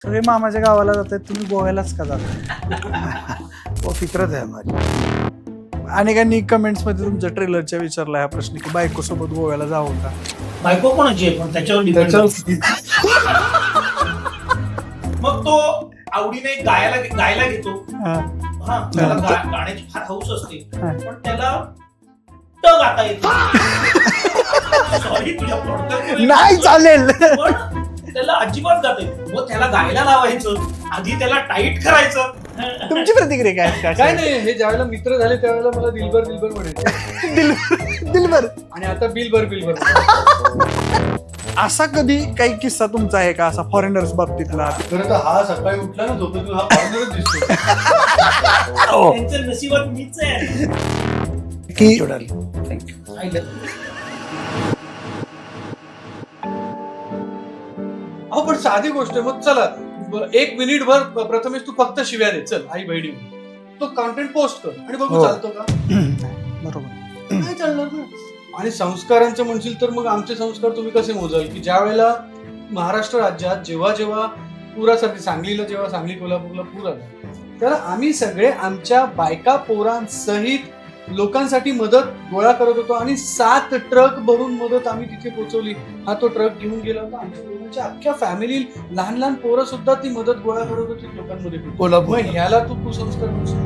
सगळे मामाच्या गावाला जातात, तुम्ही गोव्यालाच का जाता? वो फितरत आहे हमारी. अनेकांनी कमेंट्स मध्ये तुमच्या ट्रेलरच्या विचारला हा प्रश्न की बायको सोबत गोव्याला जावं का? बायको कोणाची आहे पण त्याच्यावर depend आहे. मग तो आवडीने गायला घेतो. हा. हा त्याला गाण्याची फार हौस असते हा. पण त्याला ट गाता येत सॉरी तुझ्या product नाही चालेल. पण त्याला अजिबात गाता येत. मग त्याला गायला लावायचं, आधी त्याला टाईट करायचं. तुमची प्रतिक्रिया काय? काय नाही, हे ज्यावेळेला मित्र झाले त्यावेळेला मला दिलबर दिलबर म्हणायचे दिलबर. आणि आता बिलबर बिलबर. असा कधी काही किस्सा तुमचा आहे का असा फॉरेनर्स बाबतीतला? खरं तर हा सकाळी उठला ना झोपेतून हा फॉरेनरच दिसतो. त्यांच्या नशिबात मीच आहे. की थँक्यू. पाहिलं. अहो पण साधी गोष्ट आहे. मग चला 1 मिनिट भर प्रथमेश तू फक्त शिव्या दे, चल आई बहिणी तो कॉन्टेंट पोस्ट कर आणि बघू हो. चालतो का? बरोबर. नाही चालणार ना. आणि संस्कारांचं म्हणशील तर मग आमचे संस्कार तुम्ही कसे मोजाल की ज्या वेळेला महाराष्ट्र राज्यात जेव्हा जेव्हा पुरासारखी सांगलीला जेव्हा सांगली कोल्हापूरला पूर आला तर आम्ही सगळे आमच्या बायका पोरांसहित लोकांसाठी मदत गोळा करत होतो आणि 7 ट्रक भरून मदत आम्ही तिथे पोहोचवली. हा तो ट्रक घेऊन गेला होता. आमच्या दोघांच्या अख्ख्या फॅमिली लहान लहान पोरं सुद्धा ती मदत गोळा करत होती लोकांमध्ये. कोल्हापूर. मग ह्याला तू कुसंस्कार म्हणशील?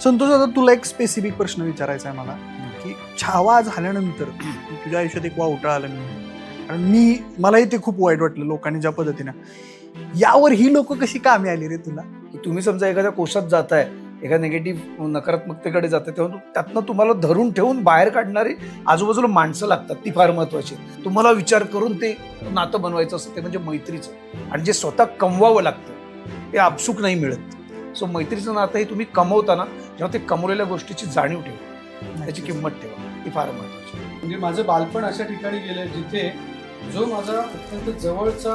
संतोष, आता तुला एक स्पेसिफिक प्रश्न विचारायचा आहे मला की छावा झाल्यानंतर तुझ्या आयुष्यात एक वावटळ आलं नाही, कारण मलाही ते खूप वाईट वाटलं लोकांनी ज्या पद्धतीनं. यावर ही लोक कशी कामी आली रे तुला? की तुम्ही समजा एखाद्या कोशात जाताय, एका निगेटिव्ह नकारात्मकतेकडे जाते, तेव्हा त्यातनं तुम्हाला धरून ठेवून बाहेर काढणारी आजूबाजूला माणसं लागतात. ती फार महत्वाची. तुम्हाला विचार करून ते नातं बनवायचं असतं, ते म्हणजे मैत्रीचं. आणि जे स्वतः कमवावं लागतं ते आपसूक नाही मिळत. सो मैत्रीचं नातं हे तुम्ही कमवताना जेव्हा ते कमवलेल्या गोष्टीची जाणीव ठेवा, त्याची किंमत ठेवा, ती फार महत्वाची. म्हणजे माझं बालपण अशा ठिकाणी गेलं जिथे जो माझा अत्यंत जवळचा,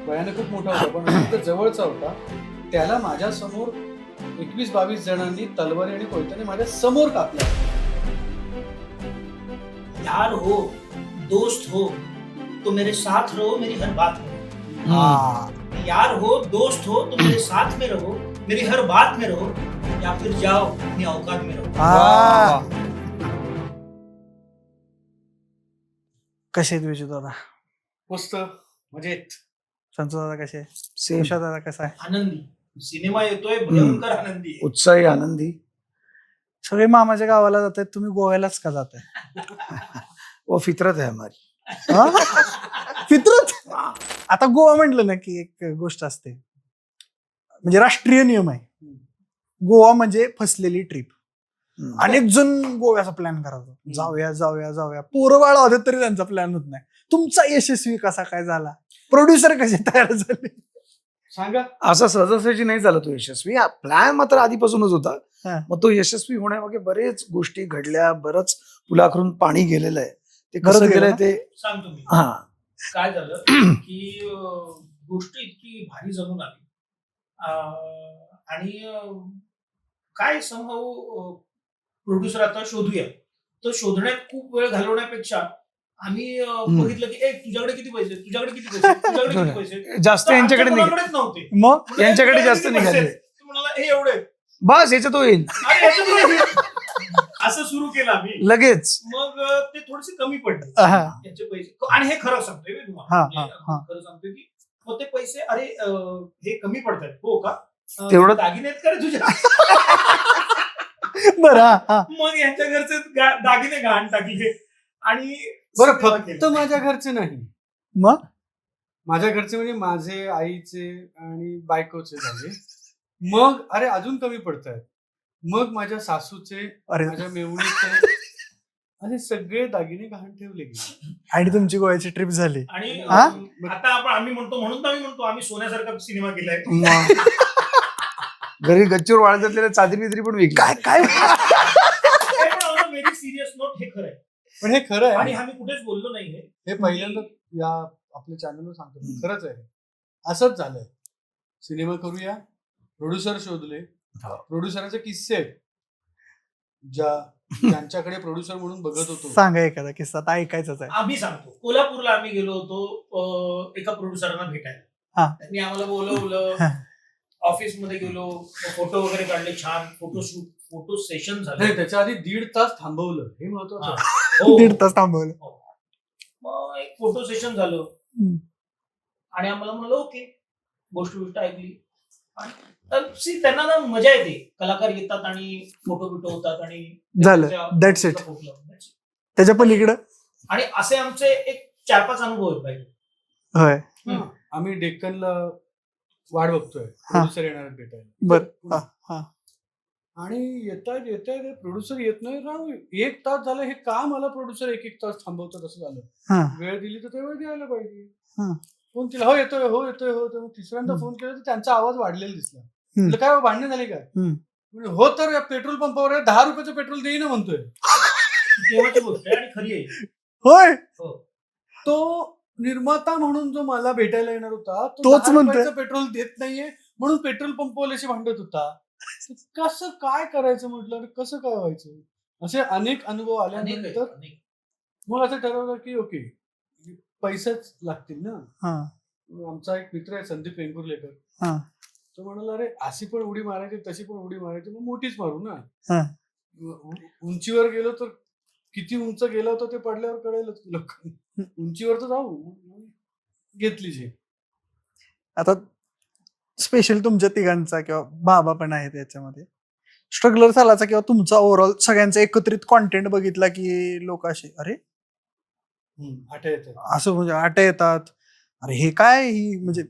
वयाने खूप मोठा होता पण अत्यंत जवळचा होता, त्याला माझ्या समोर 21-22 जणांनी तलवारी आणि कोयत्याने माझ्या समोर कापला. यार हो, दोस्त हो, तो मेरे साथ रहो, मेरी हर बात में. यार हो, दोस्त हो, तो मेरे साथ में रहो, मेरी हर बात में रहो, या फिर जाओ अपनी औकात में रहो. कसे आहेत विजू दादा? मस्त मजेत. संतोष दादा कसे? सेम. तुषार दादा कसा आहे? आनंदी. सिनेमा येतोय, भयंकर आनंदी आहे. उत्साही, आनंदी. सगळे मामाच्या गावाला जातात, तुम्ही गोव्यालाच का जाताय? वो फितरत आहे हमारी. फितरत. आता गोवा म्हटलं ना की एक गोष्ट असते, म्हणजे राष्ट्रीय नियम आहे, गोवा म्हणजे फसलेली ट्रिप. अनेक जण गोव्याचा प्लॅन करतात, जाऊया जाऊया जाऊया, पोरं बाळा होते तरी त्यांचा प्लॅन होत नाही. तुमचा यशस्वी कसा काय झाला? प्रोड्युसर कसे तयार झाले? सांगा. असा सहजासहजी नाही झाला तो यशस्वी. हा प्लॅन मात्र आधीपासूनच होता. हा. मग तो यशस्वी होण्यामागे बरेच गोष्टी घडल्या, बरंच पुलाखरून पाणी गेलेलं आहे. ते बरंच कसं गेलं गेलंय ना? ते. सांगतो मी हा. काय झालं की गोष्ट इतकी भारी जमून आली आणि काय समहाऊ प्रोड्युसर आता शोधूया, तर शोधण्यात खूप वेळ घालवण्यापेक्षा आम्ही बघितलं की तुझ्याकडे किती पैसे, तुझ्याकडे किती पैसे, तुझ्याकडे किती पैसे. जास्त तर यांच्याकडे आमच्या निघाले. कोणाकडेच नव्हते. मग म्हणलं, यांच्याकडे तुझ्याकडे जास्त किती पैसे निघाले. आहेत? ते म्हणाला, हे एवढे. बस याच्यात तो येईल अरे याच्यात एवढे. असं सुरू केलं आम्ही. लगेच. मग ते थोडेसे कमी पडले हा. याचे पैसे. आणि हे खरं सांगतोय मी तुम्हाला. हा, म्हणजे हा. खरं सांगतोय की मग ते पैसे अरे हे कमी पडतात. हो का? तेवढं- दागिने आहेत का रे तुझ्या? बरं. हा. मग यांच्या घरचे दागिने घाण टाकले आणि बरं सगळं फक्त केलं. माझ्या घरचे नाही, मग माझ्या घरचे म्हणजे माझे, आईचे आणि बायकोचे झाले. मग अरे अजून कमी पडतायत. मग माझ्या सासूचे, अरे, माझ्या मेवणीचे, आणि सगळे दागिने गहाण ठेवले गेले. आणि तुमची गोव्याची ट्रिप झाली. आणि हा? आता आम्ही म्हणतो, म्हणून तर आम्ही म्हणतो आम्ही सोन्यासारखा सिनेमा केलाय. मग घरी गच्चीवर वाळत असलेल्या चादरी बिदरी पण विकली. काय काय व्हेरी सिरियस नोट, हे खरं आहे. पण हे खरं आणि आहे. आम्ही कुठेच बोललो नाहीये. हे पहिल्यांदा या आपल्या चॅनलवर सांगतो मी. खरंच आहे. असंच झालंय. सिनेमा करूया, प्रोड्युसर शोधले, हो. प्रोड्युसरांचे किस्से आहेत. ज्यांच्याकडे प्रोड्युसर म्हणून बघत होतो. सांगा एखादा किस्सा, आता ऐकायचाच आहे. आम्ही सांगतो, कोल्हापूरला आम्ही गेलो होतो एका प्रोड्युसरांना भेटायला. त्यांनी आम्हाला बोलवलं, ऑफिसमध्ये गेलो, फोटो वगैरे काढले, छान फोटो सेशन झालं. नाही, त्याच्या आधी 1.5 तास थांबवलं, हे महत्वाचं आहे. हो. 1.5 तास थांबवलं. मग एक फोटो सेशन झालं हम्म. आणि आम्हाला म्हणलं ओके, गोष्ट ऐकली. त्यांना ना मजा येते, कलाकार येतात आणि फोटो बिटो होतात आणि झालं, त्याच्या that's it. फोटोला फोटो लावतात. त्याच्या पलीकडं आणि असे आमचे एक 4-5 अनुभव आहेत पाहिजे. होय. हम्म. आम्ही डेक्कनला वाट बघतोय, प्रोड्युसर येणार आहेत भेटायला. बर. हा. आणि येतायत प्रोड्युसर येत नाही. राव, 1 तास झालं, हे का मला प्रोड्युसर 1 तास थांबवतात असं झालं. हा. वेळ दिली तर ते वेळ द्यायला पाहिजे. हा. फोन केला, हो येतोय. तर तिसऱ्यांदा फोन केला तर त्यांचा आवाज वाढलेला दिसला. म्हटलं काय हो, भांडणं झाली काय? म्हणजे हो, तर या पेट्रोल पंपावर 10 रुपयाचं पेट्रोल देईना म्हणतोय. तेव्हाची गोष्ट आहे आणि खरी आहे. होय. तो निर्माता म्हणून जो मला भेटायला येणार होता, तो तोच 10 म्हणतोय. रुपयाचं पेट्रोल देत नाहीये म्हणून पेट्रोल पंपवाल्याशी भांडत होता. कसं काय करायचं म्हटलं, आणि कसं काय व्हायचं, असे अनेक अनुभव आल्यानंतर अनेक. मग असं ठरवलं की ओके, पैसेच लागतील ना. हा. आमचा एक मित्र आहे संदीप वेंगुर्लेकर, हा. तो म्हणाला, अरे अशी पण उडी मारायची, तशी पण उडी मारायची, मग मोठीच मारू ना. हा. उंचीवर गेलो तर किती उंच गेलो होतं ते पडल्यावर कळेलच लोकांना. उंचीवर तर जाऊ. घेतली जी. आता स्पेशल तुमच्या तिघांचा किंवा बाबा पण आहेत याच्यामध्ये स्ट्रगलर झालाचा किंवा तुमचा ओव्हरऑल सगळ्यांचा एकत्रित कॉन्टेंट बघितला की लोक असे अरे आठ येतात. असं म्हणजे आठ येतात, अरे हे काय ही म्हणजे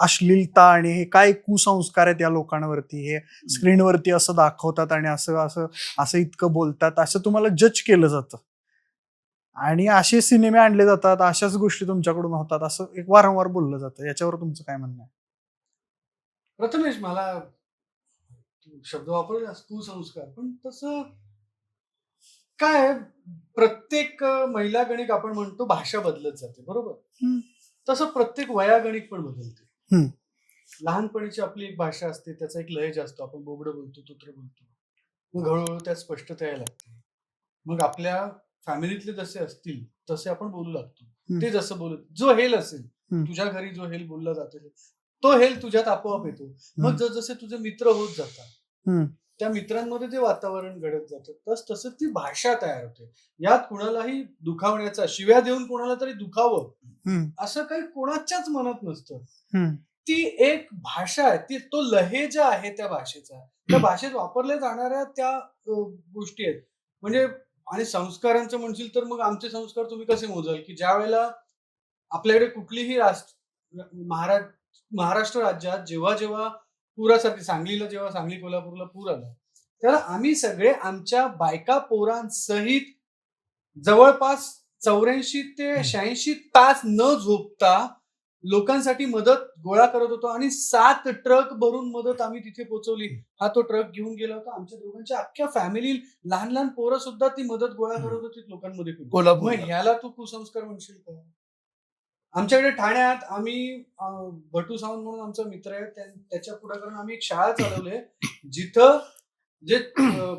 अश्लीलता आणि हे काय कुसंस्कार आहेत या लोकांवरती, हे स्क्रीनवरती असं दाखवतात आणि असं असं असं इतकं बोलतात, असं तुम्हाला जज केलं जातं आणि असे सिनेमे आणले जातात, अशाच गोष्टी तुमच्याकडून होतात असं एक वारंवार बोललं जातं. याच्यावर तुमचं काय म्हणणं आहे? प्रथमेश, मला शब्द वापरला कुसंस्कार, पण तसं काय, प्रत्येक महिलागणिक आपण म्हणतो भाषा बदलत जाते, बरोबर. तसं प्रत्येक वयागणिक पण बदलते. लहानपणीची आपली एक भाषा असते, त्याचा एक लहेजा असतो, आपण बोबडं बोलतो, तुत्र बोलतो, मग हळूहळू त्यात स्पष्टता यायला लागते. मग आपल्या फॅमिलीतले जसे असतील तसे आपण बोलू लागतो. ते जसं बोलत, जो हेल असेल, तुझ्या घरी जो हेल बोलला जातो तो हेल तुझ्यात आपोआप येतो. मग जसे तुझे मित्र होत जातात, त्या मित्रांमध्ये जे वातावरण घडत जातं, तसं ती भाषा तयार होते. यात कुणालाही दुखावण्याचा, शिव्या देऊन कोणाला तरी दुखावं असं काही कोणाच्याच मनात नसतं. ती एक भाषा आहे, ती तो लहेजा आहे त्या भाषेचा, त्या भाषेत वापरल्या जाणाऱ्या त्या गोष्टी आहेत. म्हणजे आणि संस्कारांचं म्हणशील तर मग आमचे संस्कार तुम्ही कसे मोजाल, की ज्या वेळेला आपल्याकडे कुठलीही महाराष्ट्र राज्यात जेव्हा पुरासारखी, सांगली कोल्हापूरला पूर आला, त्याला आम्ही सगळे आमच्या बायका पोरांसहित जवळपास 84 ते 86 तास न झोपता लोकांसाठी मदत गोळा करत होतो आणि 7 ट्रक भरून मदत आम्ही तिथे पोहोचवली. हा तो ट्रक घेऊन गेला होता. आमच्या दोघांच्या अख्ख्या फॅमिली, लहान लहान पोरं सुद्धा ती मदत गोळा करत होती लोकांमध्ये. मग ह्याला तू कुसंस्कार म्हणशील का? आमच्याकडे ठाण्यात आम्ही भटू सावंत म्हणून आमचा मित्र आहे, त्याच्या पुढाकाराने आम्ही एक शाळा चालवली, जिथं जे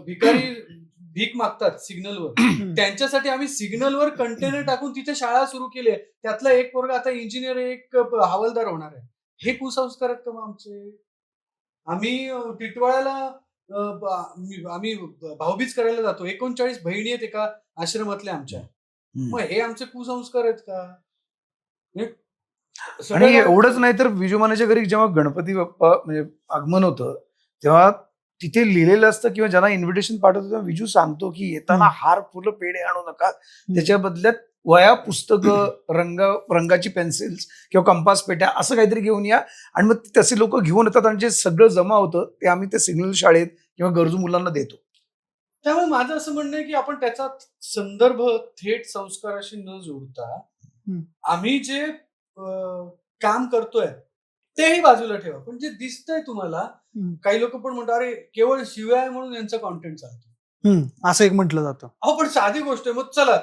भिकारी भीक मागतात सिग्नलवर, त्यांच्यासाठी आम्ही सिग्नलवर कंटेनर टाकून तिथे शाळा सुरू केली. त्यातला एक पोरगा आता इंजिनियर, एक हवालदार होणार आहे. हे कुसंस्कार आहेत का मग आमचे? आम्ही टिटवाळ्याला आम्ही भाऊबीज करायला जातो, 39 बहिणी आहेत एका आश्रमातल्या आमच्या. मग हे आमचे कुसंस्कार आहेत का? आणि एवढंच नाही तर विजूमानाच्या घरी जेव्हा गणपती बाप्पा म्हणजे आगमन होतं तेव्हा तिथे लिहिलेलं असतं किंवा ज्यांना इन्व्हिटेशन पाठवतो तेव्हा विजू सांगतो की येताना हार, फुलं, पेढे आणू नका, त्याच्या बदल्यात वया, पुस्तकं, रंगाची पेन्सिल्स किंवा कंपास पेट्या असं काहीतरी घेऊन या. आणि मग तसे लोक घेऊन येतात आणि जे सगळं जमा होतं ते आम्ही त्या सिग्नल शाळेत किंवा गरजू मुलांना देतो. त्यामुळे माझं असं म्हणणं आहे की आपण त्याचा संदर्भ थेट संस्काराशी न जोडता आम्ही जे काम करतोय तेही बाजूला ठेवा. पण जे दिसतंय तुम्हाला, काही लोक पण म्हणतात अरे केवळ शिव्या आहे म्हणून यांचं कॉन्टेंट चालतं, असं एक म्हटलं जातं. अहो पण साधी गोष्ट आहे. मग चला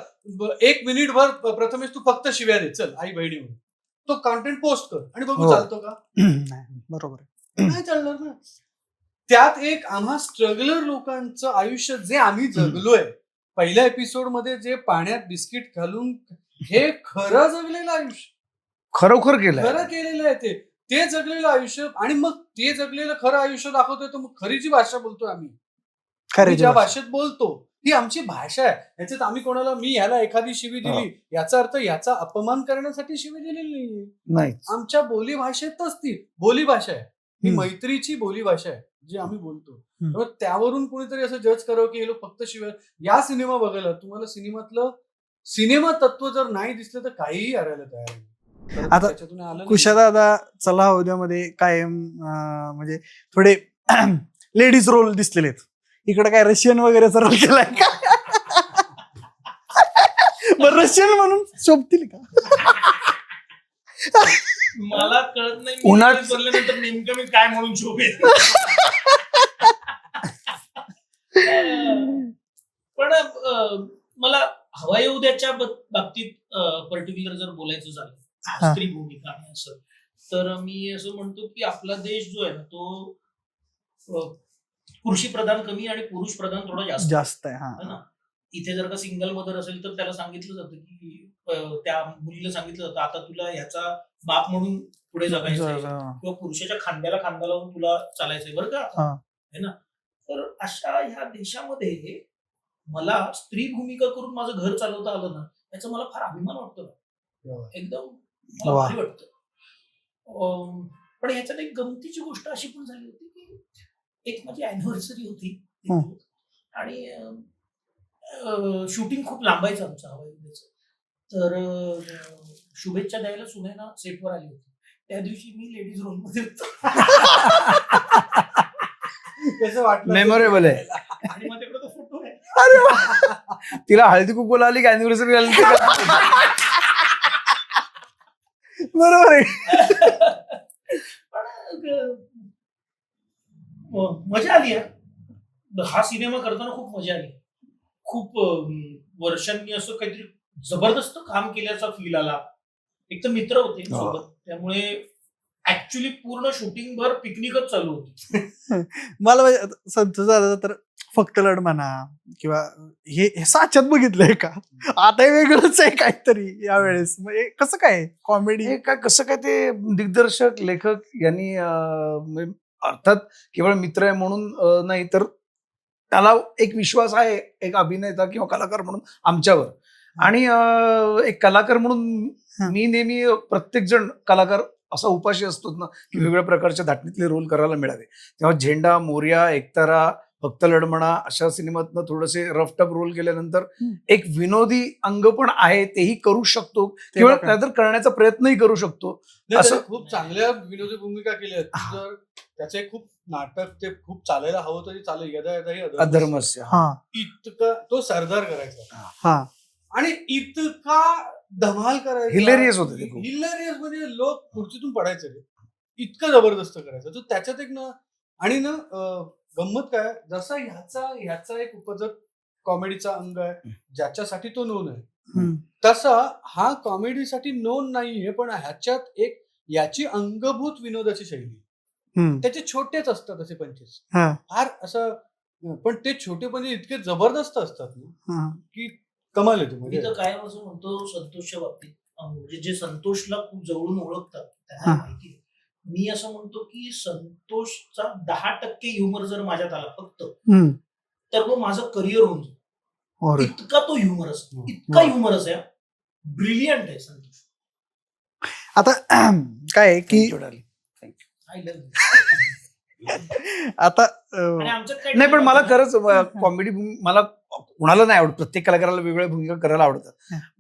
1 मिनिटभर प्रथमेश तू फक्त शिव्या दे, चल आई बहिणी म्हणून तो कॉन्टेंट पोस्ट कर आणि बघू चालतो का? नाही, बरोबर आहे, नाही चालणार ना. त्यात एक आम्हा स्ट्रगलर लोकांचं आयुष्य जे आम्ही जगलोय, पहिल्या एपिसोड मध्ये जे पाण्यात बिस्किट घालून हे खरं जगलेलं आयुष्य, खरोखर खरं केलेलं आहे ते. ते जगलेलं आयुष्य आणि मग ते जगलेलं खरं आयुष्य दाखवतोय, तर मग खरी जी भाषा बोलतोय आम्ही खरे ज्या भाषेत बोलतो ही आमची भाषा आहे. याच्यात आम्ही कोणाला मी ह्याला एखादी शिवी दिली याचा अर्थ याचा अपमान करण्यासाठी शिवी दिलेली नाहीये. नाही आमच्या बोली भाषेतच ती बोली भाषा आहे, ही मैत्रीची बोली भाषा आहे जी आम्ही बोलतो. तर त्यावरून कुणीतरी असं जज करावं की हे लोक फक्त शिवाय. या सिनेमा बघायला तुम्हाला सिनेमातलं सिनेमा तत्व जर नाही दिसलं तर काहीही हरायला तयार आहे. आता त्याच्यातून आलं नाही. कुशादादा चला उद्यामध्ये कायम म्हणजे थोडे लेडीज रोल दिसलेले आहेत. इकडे काय रशियन वगैरेचा रोल केलाय का? बरं रशियन म्हणून शोभतील का? मला कळत नाही उन्हात- बोलल्यानंतर नेमकं मी काय म्हणून शोभेल. पण मला हवाई उद्याच्या बाबतीत पर्टिक्युलर जर बोलायचं झालं स्त्री भूमिका आणि असं, तर मी असं म्हणतो की आपला देश जो आहे ना तो कृषी प्रधान कमी आणि पुरुष प्रधान थोडा जास्त आहे. है ना. इथे जर का सिंगल मदर असेल तर त्याला सांगितलं जातं की त्या मुलीला सांगितलं जातं आता तुला ह्याचा बाप म्हणून पुढे जगायचं आहे किंवा पुरुषाच्या खांद्याला खांदा लावून तुला चालायचंय बरं का, है ना. तर अशा ह्या देशामध्ये मला स्त्री भूमिका करून माझं घर चालवता आलं ना, याचा मला फार अभिमान वाटतो. एकदम मला भारी वाटतं. पण ह्याच्यात एक गमतीची गोष्ट अशी पण झाली होती की एक माझी अॅनिव्हर्सरी होती आणि शूटिंग खूप लांबायचं आमचं हवाई उद्याचं. तर शुभेच्छा द्यायला सुनैना सेटवर आली होती. त्या दिवशी मी लेडीज रोल मध्ये कसं वाटलं? मेमोरेबल आहे. आणि मग तिकडे तो फोटो आहे. तिला हळदी कुंकूला आली की अॅनिव्हर्सरी आली बरोबर आहे. पण मजा आली यार. हा सिनेमा करताना खूप मजा आली. खूप वर्षांनी असं काहीतरी जबरदस्त काम केल्याचा फील आला. एक तर मित्र होते सोबत, त्यामुळे ऍक्च्युली पूर्ण शूटिंग भर पिकनिकच चालू होती. मला संतोष दादा तर फक्त लढ म्हणा किंवा हे साच्यात बघितलंय का? आता हे वेगळंच आहे काहीतरी यावेळेस. म्हणजे कसं काय कॉमेडी हे काय कसं काय ते दिग्दर्शक लेखक यांनी अर्थात केवळ मित्र आहे म्हणून नाही तर त्याला एक विश्वास आहे एक अभिनेता किंवा कलाकार म्हणून आमच्यावर. आणि एक कलाकार म्हणून मी नेहमी प्रत्येक जण कलाकार असा उपाशी असतो ना की वेगवेगळ्या प्रकारच्या धाटणीतले रोल करायला मिळावे. तेव्हा झेंडा, मोर्या, एकतारा, फक्त लढमणा अशा सिनेमातनं थोडेसे रफ टफ रोल केल्यानंतर एक विनोदी अंग पण आहे तेही करू शकतो किंवा नाहीतर करण्याचा प्रयत्नही करू शकतो. असं खूप चांगल्या विनोदी भूमिका केल्या आहेत. जर त्याचे खूप नाटक ते खूप चालायला हवं तरी चालेल. यदा यदाही अधर्मस्य इतका तो सरदार करायचा आणि इतका धमाल करायचा. हिलेरियस होतं ते. हिलेरियस म्हणजे लोक खुर्चीतून पडायचे रे. इतकं जबरदस्त करायचं. तो त्याच्यात एक ना आणि ना गंमत काय जसा ह्याचा एक उपजत कॉमेडीचा अंग आहे ज्याच्यासाठी तो नोन आहे, तसा हा कॉमेडीसाठी नोन नाहीये. पण ह्याच्यात एक याची अंगभूत विनोदाची शैली. त्याचे छोटेच असतात असे पंचेस फार असं, पण ते छोटेपणे इतके जबरदस्त असतात ना की कमाल येतो. मी तर कायम असं म्हणतो संतोषच्या बाबतीत, म्हणजे जे संतोषला खूप जवळून ओळखतात त्यांना माहिती. मी असं म्हणतो की संतोषचा 10% ह्युमर जर माझ्यात आला फक्त, तर मग माझं करिअर होऊन जाईल. इतका तो ह्युमरस, इतका ह्युमरस आहे. ब्रिलियंट आहे संतोष. आता काय आहे की आय लव्ह आता नाही पण मला खरंच कॉमेडी मला कुणाला नाही आवडत. प्रत्येक कलाकाराला वेगवेगळ्या भूमिका करायला आवडतात.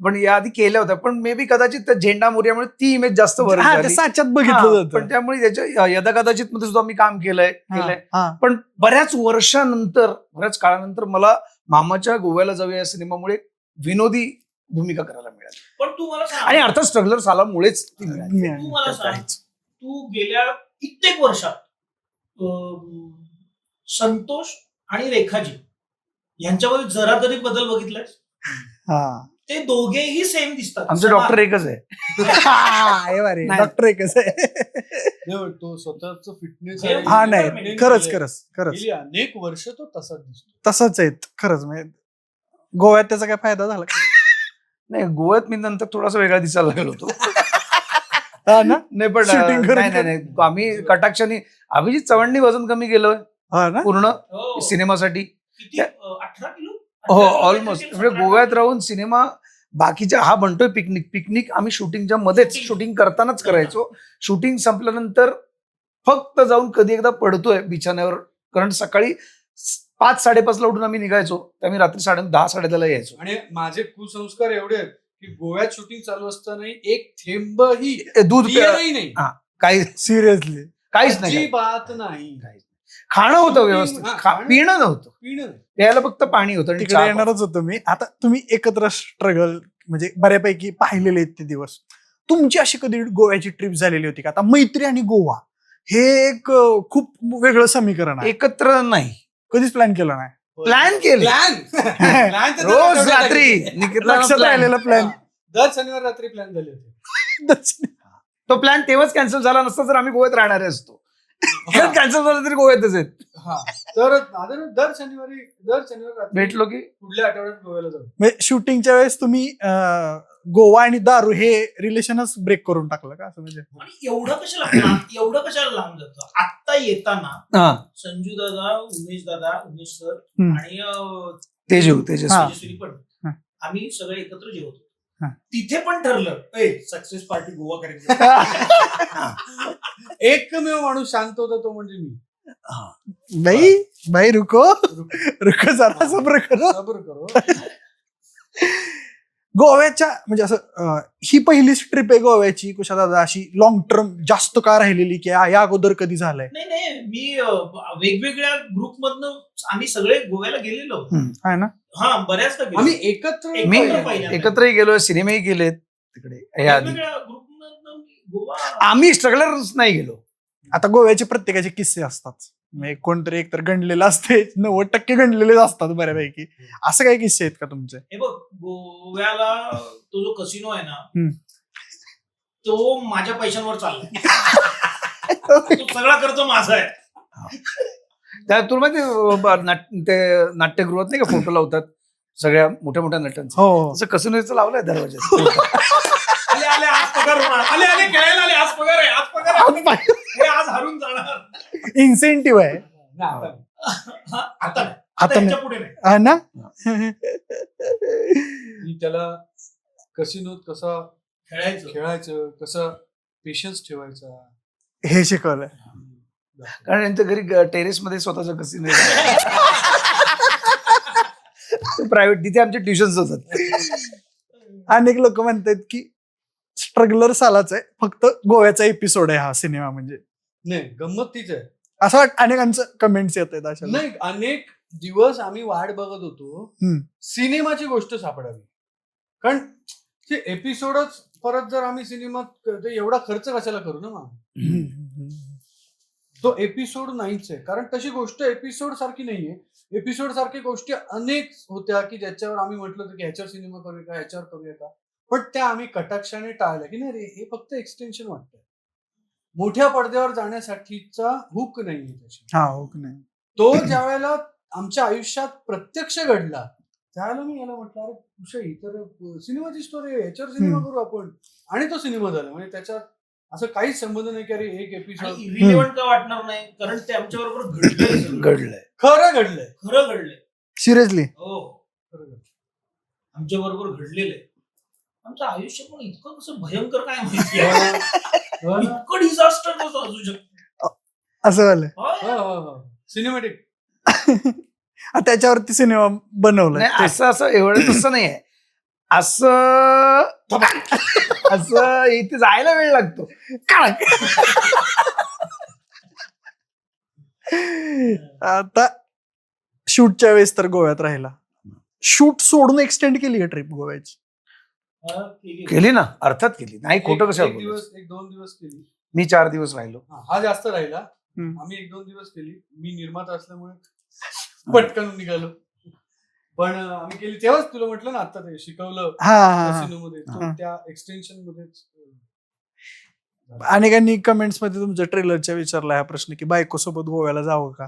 पण याआधी केल्या होत्या पण मे बी कदाचित त्या झेंडा मोर्यामुळे ती इमेज जास्त वर साच्यात बघितलं जातं. पण त्यामुळे त्याच्या यदा कदाचित मध्ये सुद्धा मी काम केलंय. पण बऱ्याच वर्षानंतर बऱ्याच काळानंतर मला मामाच्या गोव्याला जाऊया या सिनेमामुळे विनोदी भूमिका करायला मिळाली. पण तू मला सांग, आणि अर्थात स्ट्रगलर सालामुळेच ती मिळाली. तू मला सांग, तू गेल्या कित्येक वर्षात संतोष आणि रेखाजी यांच्यामध्ये जरा तरी बदल बघितलाय? ते दोघेही सेम दिसतात. आमचे डॉक्टर एकच आहे. डॉक्टर एकच आहे. तो स्वतःच फिटनेस हा नाही खरंच अनेक वर्ष तो तसाच दिसतो. तसाच आहे खरंच. म्हणजे गोव्यात त्याचा काय फायदा झाला? नाही गोव्यात मी नंतर थोडासा वेगळा दिसायला लागलो होतो. हा ना नाही पण Shooting करून नाही नाही नाही. आम्ही कटाक्षाने अभिजित चव्हाणनी वजन कमी केलं हा ना पूर्ण हो. सिनेमासाठी. किती 18 किलो हो 18 किलो ऑलमोस्ट. काहीतरी म्हणजे 17 गोव्यात राहून सिनेमा बाकीच्या हा म्हणतोय पिकनिक आम्ही शूटिंगच्या मध्येच शूटिंग करतानाच करायचो. शूटिंग संपल्यानंतर फक्त जाऊन कधी एकदा पडतोय बिछाण्यावर, कारण सकाळी 5-5:30 उठून आम्ही निघायचो, तर आम्ही रात्री 10-10:30 यायचो. आणि माझे कुसंस्कार एवढे आहेत की गोव्यात शूटिंग चालू असतानाही एक थेंबही दूध पियरही नाही, काही सिरियसली काहीच नाही. अजिबात नाही. खाणं होतं Shooting, व्यवस्थित, हा, खाणं. पिणं नव्हतं, पिणं नाही. प्यायला फक्त पाणी होतं आणि तिकडे चहा. येणारच होतो मी. आता तुम्ही एकत्र स्ट्रगल म्हणजे बऱ्यापैकी पाहिलेले आहेत ते दिवस. तुमची अशी कधी गोव्याची ट्रिप झालेली होती का? आता मैत्री आणि गोवा हे एक खूप वेगळं समीकरण आहे. एकत्र नाही, कधीच प्लॅन केला नाही. प्लॅन केले प्लॅन प्लॅन तर रोज तेवढं रात्री काही. निकितला लक्षात plan. राहिलेला प्लॅन. हा. दर शनिवार रात्री प्लॅन झाले होते. तो प्लॅन तेव्हाच कॅन्सल झाला नसता तर आम्ही गोव्यात राहणारे असतो. कॅन्सल झाला तरी गोव्यातच आहेत. हा तर दर शनिवारी रात्री भेटलो की पुढल्या आठवड्यात गोव्याला जाऊ. म्हणजे शूटिंगच्या वेळेस तुम्ही गोवा आणि दारू हे रिलेशनच ब्रेक करून टाकलं का असं म्हणजे? आणि एवढं कशाला लांब जातं? आत्ता येताना हा संजू दादा, उमेश सर हम्म. आणि तेजस्वी हा. तेजस्वी पण हा. आम्ही सगळे एकत्र जेवतो. हा. तिथे पण ठरलं सक्सेस पार्टी गोवा करायची. एकमेव माणूस शांत होता तो म्हणजे मी. भाई रुको जरा सब्र करो. सबर करो. गोव्याच्या म्हणजे असं ही पहिलीच ट्रिप आहे गोव्याची कुशा दादा अशी लॉंग टर्म जास्त का राहिलेली की या अगोदर कधी झालंय? नाही मी वेगवेगळ्या ग्रुप मधनं आम्ही सगळे गोव्याला गेलेलो. आहे ना? हा बऱ्याचदा गेलो. आम्ही एकत्र मी पहिल्यांदा. एकत्रही गेलोय, सिनेमाही गेलेत तिकडे. या आधी वेगवेगळ्या ग्रुपमधनं गोवा. आम्ही स्ट्रगलर्स नाही गेलो. आता गोव्याचे प्रत्येकाचे किस्से असतात. म्हणजे कोणतरी एकतर गणलेलं असते, 90% गणलेलेच असतात बऱ्यापैकी. असं काही किस्से आहेत का तुमचे? हे बघ, गोव्याला तो जो कसिनो आहे हम्म. ना, तो माझ्या पैशांवर चाललाय. तो सगळा खर्च माझा आहे. त्या तुला माहिती ते नाट्यगृहात नाही का फोटो लावतात सगळ्या मोठ्या मोठ्या नटांचे, हो तसं कसिनोचं लावलंय दरवाज्यात. आले आज पगार होणार. आले खेळायला आले, आज पगार आहे, आज पगार आहे. हे आज हरून जाणार. इन्सेंटिव्ह आहे. नाही, आता नाही. हा, आता नाही. आता आता नाही. ह्याच्या पुढे नाही. हा ना? मी त्याला कसिनोत कसं खेळायचं. खेळायचं, कसं पेशन्स ठेवायचा. हे शिकवलंय. कारण यांच्या घरी टेरेस मध्ये स्वतःचा कसिनो प्रायव्हेट, तिथे आमचे ट्युशन्स होतात. अनेक लोक म्हणतात की स्ट्रगलर सालाच आहे, फक्त गोव्याचा एपिसोड आहे हा सिनेमा. म्हणजे नाही, गंमत तीच आहे. असं अनेकांचं कमेंट्स येत आहेत अशा. नाही, अनेक दिवस आम्ही वाट बघत होतो हम्म. सिनेमाची गोष्ट सापडावी. कारण ते एपिसोडच परत जर आम्ही सिनेमात ते एवढा खर्च कशाला करू ना मग. तो एपिसोड नाहीच आहे. कारण तशी गोष्ट एपिसोड सारखी नाहीये. एपिसोड सारखी गोष्टी अनेक होत्या की ज्याच्यावर आम्ही म्हटलं होतं की ह्याच्यावर सिनेमा करूया का, ह्याच्यावर करूया का, पण त्या आम्ही कटाक्षाने टाळल्या की नाही रे, हे फक्त एक्सटेन्शन वाटतंय. मोठ्या पडद्यावर जाण्यासाठीचा हुक नाहीये त्याची. हा हो की नाही? तो ज्या वेळेला आमच्या आयुष्यात प्रत्यक्ष घडला त्यावेळेला मी याला म्हटलं, अरे कुशा ही तर सिनेमाची स्टोरी आहे, याच्यावर सिनेमा करू आपण. आणि तो सिनेमा झाला. म्हणजे त्याच्यात असं काहीच संबंध नाही की अरे एक एपिसोड इरिलेव्हंट का वाटणार नाही, कारण ते आमच्या बरोबर घडलंय. घडलंय. खरं घडलंय. खरं घडलंय. सिरियसली? हो, खरं घडलंय. आमच्या बरोबर घडलेलं आहे. आमचं आयुष्य पण इतकं कसं भयंकर काय माहिती आहे. इतकं डिझास्टर कसं असू शकतं. असं झालं? होय. सिनेमॅटिक. त्याच्यावरती सिनेमा बनवलाय. नाही असं एवढं तसं नाही आहे. असं इथे जायला वेळ लागतो. आता शूटच्या वेळेस तर गोव्यात राहिला. शूट सोडून एक्सटेंड केली का ट्रिप गोव्याची? हा, केली. केली ना, अर्थात केली. नाही खोटं कशाला एक बोलायचं. दिवस 1-2 दिवस केली. मी 4 दिवस राहिलो. हा जास्त राहिला. हम्म. आम्ही 1-2 दिवस केली. मी निर्माता असल्यामुळे पटकन निघालो. पण आम्ही केली तेव्हाच तुला म्हटलं ना आता ते शिकवलं हा. कसिनोमध्ये, तो हा. त्या एक्सटेन्शन मध्येच. अनेकांनी कमेंट्स मध्ये तुमच्या ट्रेलरच्या विचारला हा प्रश्न की बायको सोबत गोव्याला जावं का?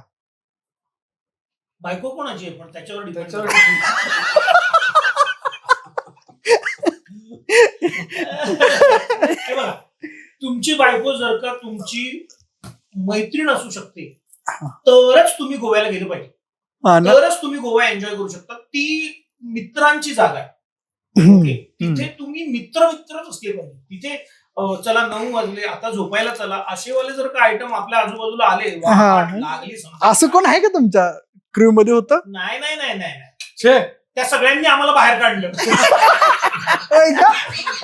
बायको कोणाची आहे पण त्याच्यावर depend त्याच्यावर करतं. हे बघा, तुमची बायको जर का तुमची मैत्रीण असू शकते तरच तुम्ही गोव्याला गेले पाहिजे, हा ना. तरच तुम्ही गोवा एन्जॉय करू शकता. ती मित्रांची जागा आहे. ओके, तिथे तुम्ही मित्रच असले पाहिजे. तिथे चला 9 वाजले आता झोपायला चला असेवाले जर का आयटम आपल्या आजूबाजूला आले, वाट लागली समजा. असं कोण आहे का तुमच्या क्रू मध्ये होतं? नाही नाही नाही नाही नाही. छे त्या सगळ्यांनी आम्हाला बाहेर काढलं. होय का?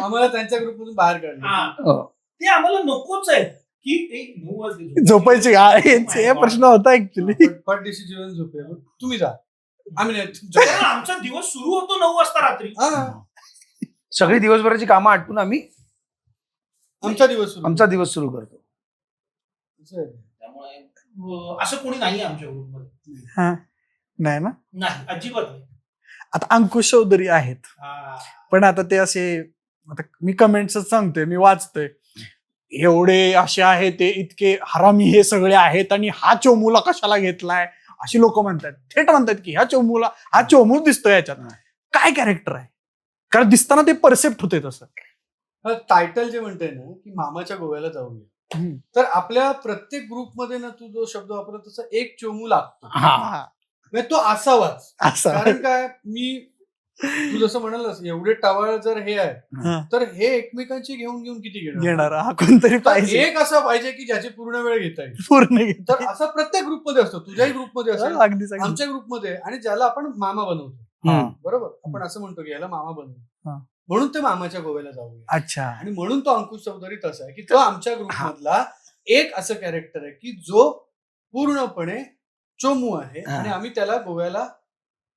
आम्हाला त्यांच्या ग्रुपमधून बाहेर काढलं. हा. ते आम्हाला नकोच आहे की 9 वाजले झोपायचे का? हे प्रश्न होता ऍक्च्युली. पट दिवशी जेवण झोपेल तुम्ही जा, आम्ही नाही. कारण आमचा दिवस सुरू होतो 9 वाजता रात्री. हा, सगळी दिवसभराची कामं आटपून आम्ही आमचा दिवस सुरू. आमचा दिवस सुरू करतो. असं आहे. त्यामुळे असं कोणी नाही आमच्या ग्रुपमध्ये. हा नाही ना. नाही, अजिबात नाही. आता अंकुश चौधरी आहेत, हा. पण आता ते असे, आता मी कमेंट्सच सांगतोय, मी वाचतोय, एवढे असे आहे ते इतके हरामी हे सगळे आहेत आणि हा चोमूला कशाला घेतलाय अशी लोक म्हणतात. थेट म्हणतात की हा चोमूच दिसतोय याच्यात. काय कॅरेक्टर आहे? कारण दिसताना ते परसेप्ट होते तसं. टायटल जे म्हणते ना की मामाच्या गोव्याला जाऊया, तर आपल्या प्रत्येक ग्रुपमध्ये ना तू जो शब्द वापरत तसा एक चोमू लागतो. हा. म्हणजे तो असावाच. असं. कारण काय, तू जसं म्हणालस एवढे टावळ जर हे आहे हा. तर हे एकमेकांची घेऊन किती घेणार हा कोणतरी तर पाहिजे एक असा पाहिजे की ज्याची पूर्ण वेळ घेता येईल. पूर्ण घेत. तर असा प्रत्येक ग्रुपमध्ये असतो, तुझ्याही ग्रुपमध्ये असेल, अगदी अगदी. आमच्या ग्रुपमध्ये, आणि ज्याला आपण मामा बनवतो. बरोबर, आपण असं म्हणतो की याला मामा बनवतो, हा. म्हणून ते मामाच्या गोव्याला जाऊया. अच्छा. आणि म्हणून तो अंकुश चौधरी तसा आहे की तो आमच्या ग्रुपमधला एक असं कॅरेक्टर आहे की जो पूर्णपणे चोमू आहे आणि आम्ही त्याला गोव्याला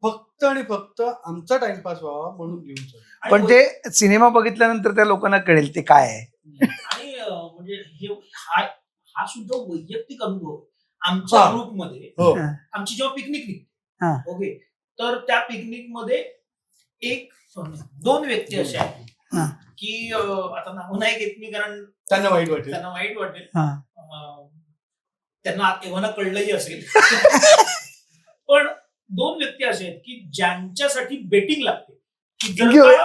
फक्त आणि फक्त आमचा टाइमपास व्हावा म्हणून घेऊन चालू. पण ते सिनेमा बघितल्यानंतर त्या लोकांना कळेल ते काय आहे. आणि म्हणजे हा सुद्धा वैयक्तिक अनुभव आमच्या हा. ग्रुपमध्ये. हो. आमची जेव्हा पिकनिक हा. निघते, ओके, तर त्या पिकनिक मध्ये 2 व्यक्ती अशा आहेत हा. की आता नाव नाही घेत मी, कारण त्यांना वाईट वाटेल. त्यांना वाईट वाटेल. हा. त्यांना तेव्हा कळलंही असेल. पण 2 व्यक्ती असे आहेत की ज्यांच्यासाठी बेटिंग लागते की जर का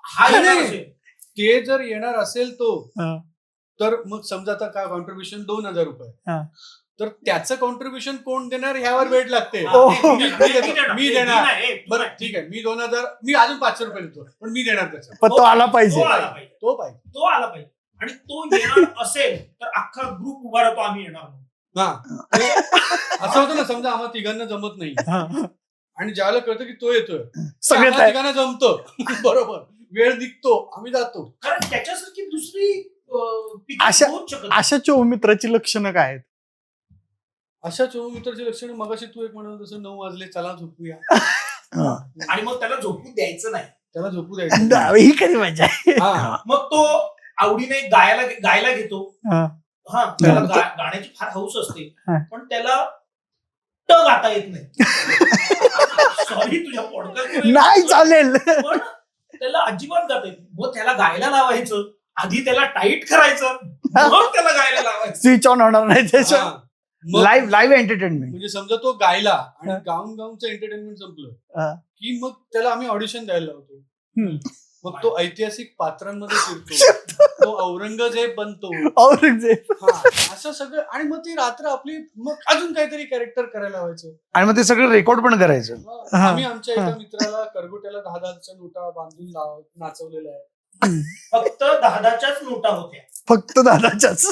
हा येणार नाही. असेल, ते जर येणार असेल तो, हा. तर मग समजा आता काय कॉन्ट्रीब्युशन 2,000 रुपये, हा. तर त्याचं कॉन्ट्रीब्युशन कोण देणार ह्यावर वेट लागते. हा, ओ, मी देणार. बरं, बरं ठीक आहे, मी 2,000, मी अजून 500 रुपये देतो, पण मी देणार त्याचा. पण तो आला पाहिजे. तो आला पाहिजे. तो पाहिजे. तो आला पाहिजे. आणि तो येणार असेल तर अख्खा ग्रुप उभा राहतो, आम्ही येणार नाही. हा. असं होतं ना, समजा आम्हाला तिघांना जमत नाही हा. आणि ज्याला कळतं की तो येतोय, सगळे आम्हाला तिघांना जमतं. बरोबर, वेळ निघतो, आम्ही जातो. कारण त्याच्यासारखी दुसरी picnic अशा- होऊच शकत नाही. अशा चौमित्राची लक्षणं काय आहेत? अशा मित्राची लक्षणं मगाशी तू एक म्हणाल तसं 9 वाजले चला झोपूया, आणि मग त्याला झोपू द्यायचं नाही. त्याला झोपू द्यायचं. ही कधी मजा आहे. हा. मग तो आवडीने गायला घेतो. हा. हा, त्याला गाण्याची फार हौस असते, हा. पण त्याला ट गाता येत नाही. सॉरी तुझ्या पॉडकास्ट नाही चालेल. पण त्याला अजिबात गाता येत नाही. मग त्याला गायला लावायचं, आधी त्याला टाईट करायचं, मग त्याला गायला लावायचं. स्विच ऑन होणार नाही त्याच्या. हा. मग लाईव्ह एंटरटेनमेंट. म्हणजे समजा तो गायला आणि गाऊनचं एंटरटेनमेंट संपलं की मग त्याला आम्ही ऑडिशन द्यायला लावतो. मग तो ऐतिहासिक पात्रांमध्ये फिरतो, तो औरंगजेब बनतो. औरंगजेब. हा, असं सगळं. आणि मग ती रात्र आपली, मग अजून काहीतरी कॅरेक्टर करायला लावायचं. आणि मग ते सगळं रेकॉर्ड पण करायचं. हा. आम्ही आमच्या एका मित्राला करगोट्याला 10,000च्या नोटा बांधून नाचवलेला आहे. फक्त 10च्याच नोटा होत्या. फक्त दादाच्याच.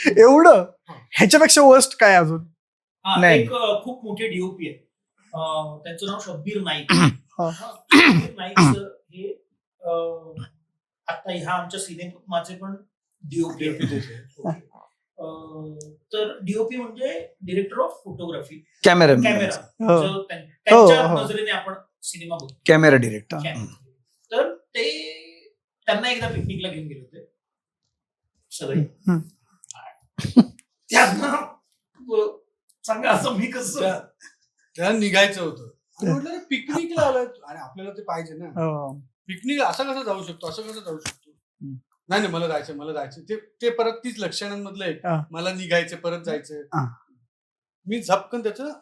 एवढं? ह्याच्यापेक्षा वर्स्ट काय अजून? हा, नाही. एक खूप मोठे डीओपी आहे, त्यांचं नाव शब्बीर नाईक. हा. शब्बीर नाईक सर हे आता ह्या आमच्या सिनेमाचे पण डीओपी आहे. तर डीओपी म्हणजे डिरेक्टर ऑफ फोटोग्राफी, कॅमेरा हो. त्यांच्या हो. नजरेने आपण सिनेमा बघतो. Camera director. तर ते त्यांना एकदा पिकनिकला घेऊन गेले होते सगळे. त्यांना सांगा असं मी कसं त्याला निघायचं होतं. आणि म्हटलं पिकनिकला आलाय आणि आपल्याला ते पाहिजे ना. पिकनिक असा कसा जाऊ शकतो, असं कसं जाऊ शकतो. नाही मला जायचं. ते परत तीच लक्षणांमधलं एक, मला निघायचं, परत जायचं. मी झपकन त्याचं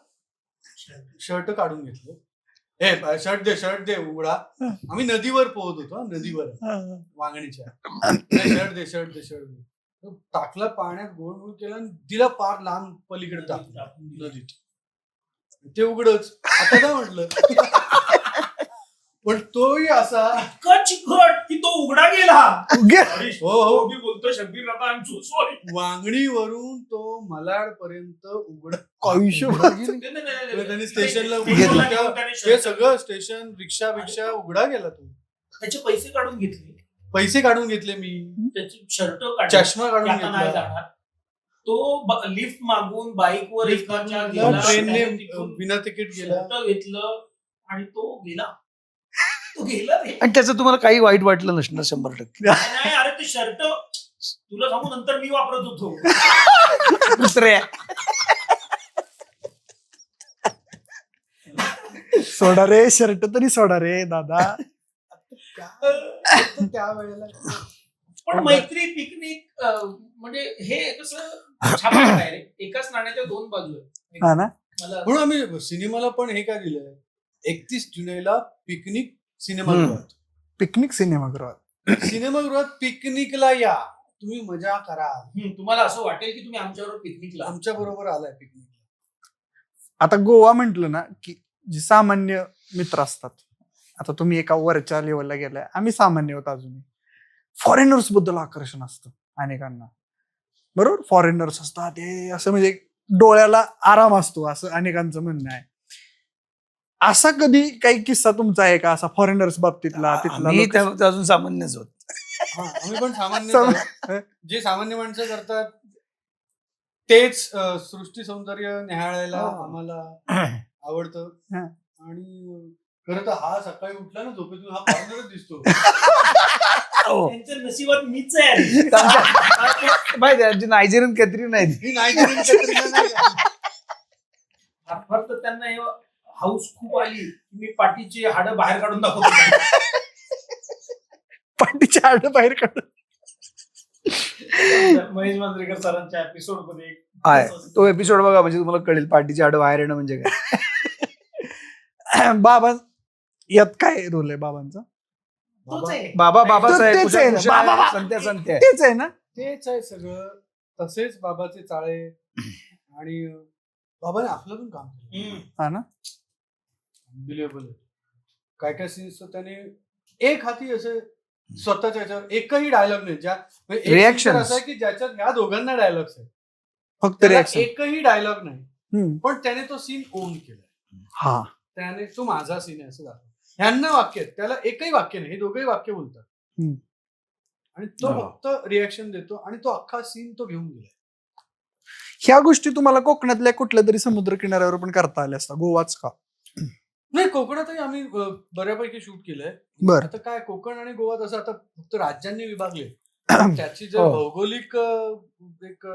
शर्ट काढून घेतलं हे शर्ट दे उघडा. आम्ही नदीवर पोहत होतो, नदीवर वांगणीच्या. शर्ट दे. तो टाकला पाण्यात, गोळ केला आणि दिला पार लांब पलीकडे टाकलं नदीत. ते उघडच. आता काय म्हटलं पण तोही असा इतका चिकट की तो उघडा गेला. हो. मी बोलतो शब्बीर आता आय एम सो सॉरी. वांगणीवरून तो मलाड पर्यंत उघड आयुष्य त्यांनी स्टेशनला त्याचे ते सगळं स्टेशन रिक्षा उघडा गेला. तो पैसे काढून घेतले मी. त्याचे शर्ट चष्मा काढून आता नाही घेतला. जाणार. तो लिफ्ट मागून बाईकवर एकाच्या ट्रेनने विना तिकीट गेला. शर्ट घेतलं आणि तो गेला रे. आणि त्याचं तुम्हाला काही वाईट वाटलं नसणार 100%. नाही अरे ते शर्ट तुला सांगू नंतर मी वापरत होतो. दुसऱ्या सोडा रे शर्ट तरी सोडा रे दादा. त्यावेळेला पण मैत्री पिकनिक म्हणजे हे कसं छापा आहे रे. एकाच नाण्याच्या दोन बाजू आहेत. हा ना. म्हणून आम्ही सिनेमाला पण हे काय दिलंय, 31 जुलैला पिकनिक सिनेमागृहात. पिकनिक सिनेमागृहात. सिनेमागृहात पिकनिकला या, तुम्ही मजा करा. तुम्हाला असं वाटेल की तुम्ही आमच्याबरोबर पिकनिकला आमच्या बरोबर आलाय पिकनिक. आता गोवा म्हंटल ना की जे सामान्य मित्र असतात, आता तुम्ही एका वरच्या लेवलला गेलाय, आम्ही सामान्य होतो अजूनही. फॉरेनर्स बद्दल आकर्षण असतं अनेकांना, बरोबर. फॉरेनर्स असतात ते असं म्हणजे डोळ्याला आराम असतो असं अनेकांचं म्हणणं आहे. असा कधी काही किस्सा तुमचा आहे का असा फॉरेनर्स बाबतीतला? तिथला मी अजून सामान्यच होत. आम्ही पण सामान्य. जे सामान्य माणसं करतात तेच सृष्टी सौंदर्य निहाळायला आम्हाला आवडतं. आणि खरं तर हा सकाळी उठला ना झोपेतून, हा फॉरेनरच दिसतो. त्यांच्या नशिबात मीच आहे. माहिती नायजेरियन कॅथरीन नाही. फक्त त्यांना हे हाऊस खूप आली. मी पाठीची हाडं बाहेर काढून दाखवतो. पाठीची हाडं बाहेर काढून. महेश मांजरेकर सरांच्या एपिसोड मध्ये तो एपिसोड बघा, म्हणजे तुम्हाला कळेल पाठीची हाडं बाहेर येणं म्हणजे काय. बाबा यात काय रोल आहे बाबांचा? बाबाच आहे. तेच आहे ना. बाबा. संत्या तेच आहे ना. तेच आहे सगळं. तसेच बाबाचे चाळे. आणि बाबाने आपलं पण काम केलं. हा ना. अनबिलिव्हेबल. काय काय सीन्स त्याने एक हाती असे स्वतःच्या ह्याच्यावर एकही डायलॉग नाही, ज्या रिॲक्शन असं आहे की ज्याच्यात ह्या दोघांना डायलॉग्स आहेत, फक्त त्याला रिॲक्शन. एकही डायलॉग नाही, पण त्याने तो सीन ओन केलाय. हा. त्याने तो माझा सीन आहे असं दाखवलं. ह्यांना वाक्य आहेत, त्याला एकही वाक्य नाही, हे दोघंही वाक्य बोलतात. आणि तो फक्त रिॲक्शन देतो आणि तो अख्खा सीन तो घेऊन गेलाय. ह्या गोष्टी तुम्हाला कोकणातल्या कुठल्या तरी समुद्र किनाऱ्यावर पण करता आल्या असतात, गोवाच का? नाही, कोकणातही आम्ही बऱ्यापैकी शूट केलंय. बरं. आता काय कोकण आणि गोवा तसं आता फक्त राज्यांनी विभागले. त्याची जर भौगोलिक एक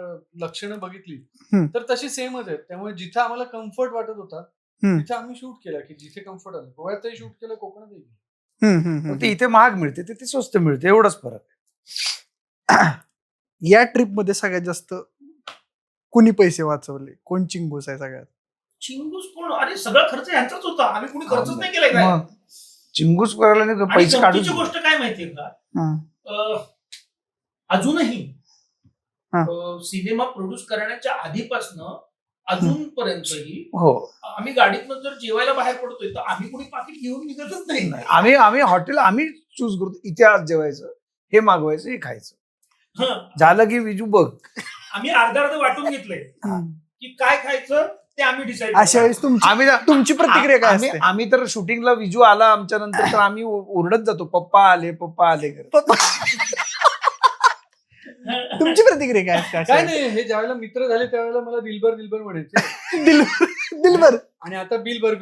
लक्षणं बघितली तर तशी सेमच आहेत. त्यामुळे जिथे आम्हाला कम्फर्ट वाटत होता तिथे आम्ही शूट केलं, की जिथे कम्फर्ट आलं. गोव्यातही शूट केलं, कोकणातही केलं. ते इथे महाग मिळते, तिथे स्वस्त मिळते, एवढंच फरक आहे. या ट्रिप मध्ये सगळ्यात जास्त कोणी पैसे वाचवले? कोण चिंगूस आहे सगळ्यात? चिंगूस कोण? अरे सगळा खर्च यांचाच होता. आम्ही कोणी खर्चच नाही केलाय काय. चिंगूस करायला नाही, आणि पैसे काढून. गमतीची गोष्ट काय माहितीये का, अजूनही सिनेमा प्रोड्यूस करण्याच्या आधीपासनं अजूनपर्यंतही आम्ही गाडीतनं जर जेवायला बाहेर पडतोय तर आम्ही कोणी पाकिट घेऊन निघतच नाही. आम्ही हॉटेल आम्ही चूज करतो, इथे आज जेवायचं, हे मागवायचं, हे खायचं. झालं की विजू बघ, आम्ही अर्धा वाटून घेतलंय की काय खायचं ते आम्ही डिसाईड. अशा वेळेस तुमची प्रतिक्रिया काय असते? आम्ही तर शूटिंगला विजू आला आमच्या नंतर तर आम्ही ओरडत जातो, पप्पा आले तुमची प्रतिक्रिया काय असते? काय नाही, हे ज्यावेळेला मित्र झाले त्यावेळेला मला दिलबर म्हणायचे. दिलबर. आणि आता बिलबर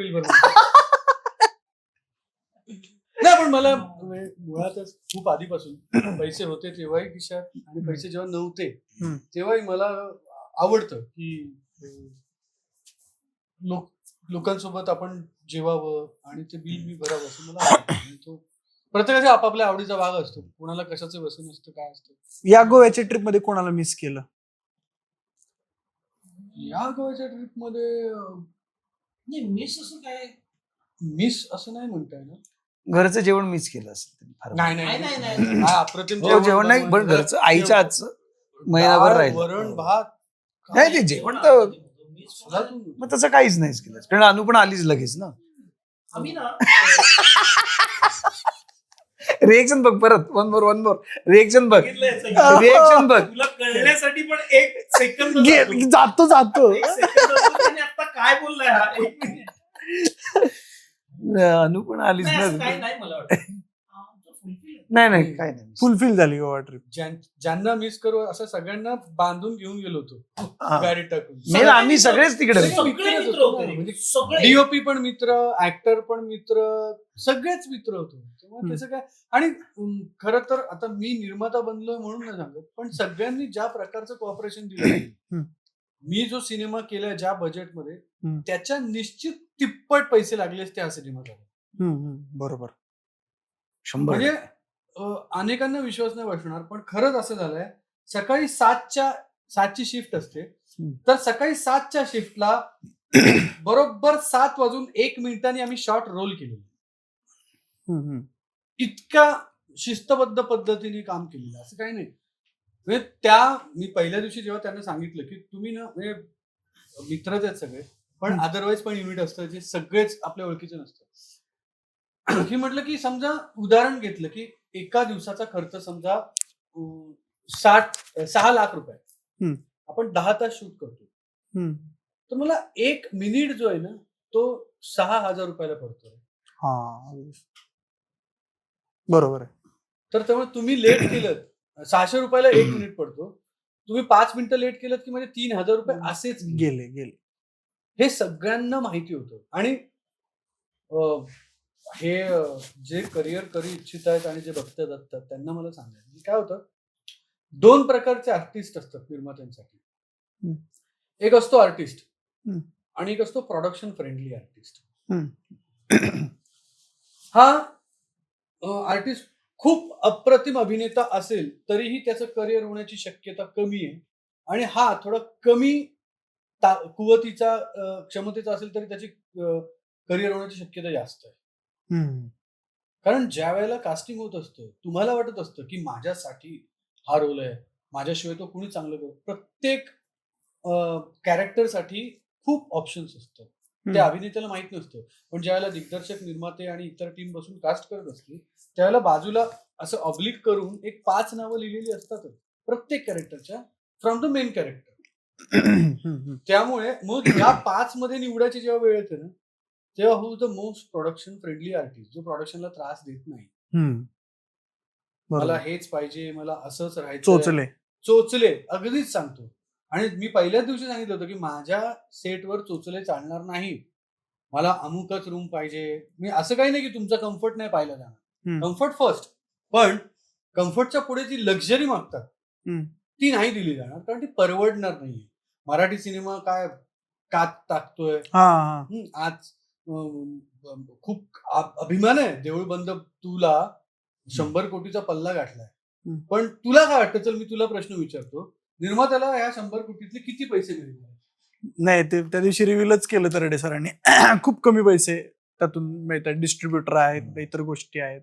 नाही, पण मला मुळातच खूप आधीपासून पैसे होते तेव्हाही खिशात, आणि पैसे जेव्हा नव्हते तेव्हाही मला आवडतं की लोकांसोबत आपण जेवावं आणि ते बिल मी भरावं असं मला आवडतं. तो प्रत्येकाच्या आपापल्या आवडीचा भाग असतो. कोणाला कशाचं व्यसन असतं, काय असतं. या गोव्याच्या ट्रिप मध्ये कोणाला मिस केलं? या गोव्याच्या ट्रिप मध्ये मिस असं काय मिस असं नाही म्हणताय ना? घरचं जेवण मीच केलं असेल फार. नाही नाही, नाही नाही, नाही. काय अप्रतिम हो, जेवण नाही पण बनवलं. घरचं आईच्या हातचं महिनाभर डाळ, राहिलं. वरण भात नाही ते जेवण तर सगळं तू- मग तसं काहीच नाहीच केलं कारण अनु पण आलीच लगेच ना. आम्ही ना रिएक्शन बघ परत वन मोर रिएक्शन बघ बघितलं याचं. रिएक्शन बघ. तुला कळण्यासाठी पण एक सेकंद जातो आता काय बोललाय हा 1 मिनिट अनु पण आलीच नाही, असं काही ना. नाही मला वाटतं आमचं fulfill आहे. नाही काय नाही. फुलफिल झाली गोवा ट्रिप. ज्यांना मिस करू असं सगळ्यांना बांधून घेऊन गेलो होतो हा. गाडीत टाकून. मेन आम्ही सगळेच तिकडे सगळे होतो. सगळे मित्र होते रे. म्हणजे सगळे. डीओपी पण मित्र, ऍक्टर पण मित्र, सगळेच मित्र होतो. तेव्हा त्याचं काय आणि खरं तर आता मी निर्माता बनलोय म्हणून नाही सांगत, पण सगळ्यांनी ज्या प्रकारचं कॉपरेशन दिलं, मी जो सिनेमा केलाय ज्या बजेटमध्ये त्याच्या निश्चित तिप्पट पैसे लागले असते हा सिनेमा झाला. बरोबर. 100. म्हणजे अनेकांना विश्वास नाही बसणार, पण खरंच असं झालंय. सकाळी 7ची शिफ्ट असते, तर सकाळी 7च्या शिफ्टला बरोबर 7:01 आम्ही शॉट रोल केले. इतक्या शिस्तबद्ध पद्धतीने काम केलेलं असं काही नाही. म्हणजे मी पहिल्या दिवशी जेव्हा त्यांना सांगितलं की तुम्ही ना म्हणजे मित्रच आहेत सगळे, पण अदरवाईज पण युनिट असतं जे सगळेच आपल्या ओळखीचे नसतं. की म्हटलं की समजा उदाहरण घेतलं की एका दिवसाचा खर्च समजा 6 लाख रुपये, आपण 10 तास शूट करतो, तर मला 1 मिनिट जो आहे ना तो 6,000 रुपयाला पडतोय. बरोबर आहे. तर त्यामुळे तुम्ही लेट केलं 600 रुपयाला 1 मिनिट पडतो, तुम्ही 5 मिनिटं लेट केलं की म्हणजे 3,000 रुपये असेच गेले. हे सगळ्यांना माहिती होतं. आणि हे जे करिअर करू इच्छित आहेत आणि जे बघतात असतात त्यांना मला सांगायचं काय होतं, 2 प्रकारचे आर्टिस्ट असतात निर्मात्यांसाठी. एक असतो आर्टिस्ट आणि एक असतो प्रोडक्शन फ्रेंडली आर्टिस्ट. हा आर्टिस्ट खूप अप्रतिम अभिनेता असेल तरीही त्याचं करिअर होण्याची शक्यता कमी आहे, आणि हा थोडा कमी कुवतीचा क्षमतेचा असेल तरी त्याची करिअर होण्याची शक्यता जास्त आहे. कारण ज्या वेळेला कास्टिंग होत असतं तुम्हाला वाटत असतं की माझ्यासाठी हा रोल आहे, माझ्याशिवाय तो कुणी चांगलं करतो. प्रत्येक कॅरेक्टरसाठी खूप ऑप्शन्स असतात, ते अभिनेत्याला माहित नसतं. पण ज्यावेळेला दिग्दर्शक, निर्माते आणि इतर टीम बसून कास्ट करत असते त्यावेळेला बाजूला असं ऑब्लिक करून एक 5 नावं लिहिलेली असतात प्रत्येक कॅरेक्टरच्या, फ्रॉम द मेन कॅरेक्टर. त्यामुळे मग या 5 मध्ये निवडायची जेव्हा वेळ येते ना तेव्हा who the most production friendly artist, जो प्रोडक्शनला त्रास देत नाही. मला हेच पाहिजे, मला असंच राहायचं, चोचले अगदीच सांगतो. आणि मी पहिल्याच दिवशी सांगितलं होतं की माझ्या सेटवर चोचले चालणार नाही, मला अमुकच रूम पाहिजे. मी असं काही नाही की तुमचा कम्फर्ट नाही पाहिला जाणार, कम्फर्ट फर्स्ट, पण कम्फर्टच्या पुढे जी लक्झरी मागतात ती नाही दिली जाणार, कारण ती परवडणार नाही. मराठी सिनेमा काय कात टाकतोय आज. खूप अभिमान आहे देऊळ बंद तुला 100 कोटीचा पल्ला गाठलाय, पण तुला काय वाटतं, चल मी तुला प्रश्न विचारतो, निर्मात्याला या 100 कोटीतले किती पैसे मिळणार? नाही, ते त्या दिवशी रिव्हीलच केलं तरडे सरांनी. खूप कमी पैसे त्यातून मिळतात, डिस्ट्रीब्युटर आहेत, इतर गोष्टी आहेत.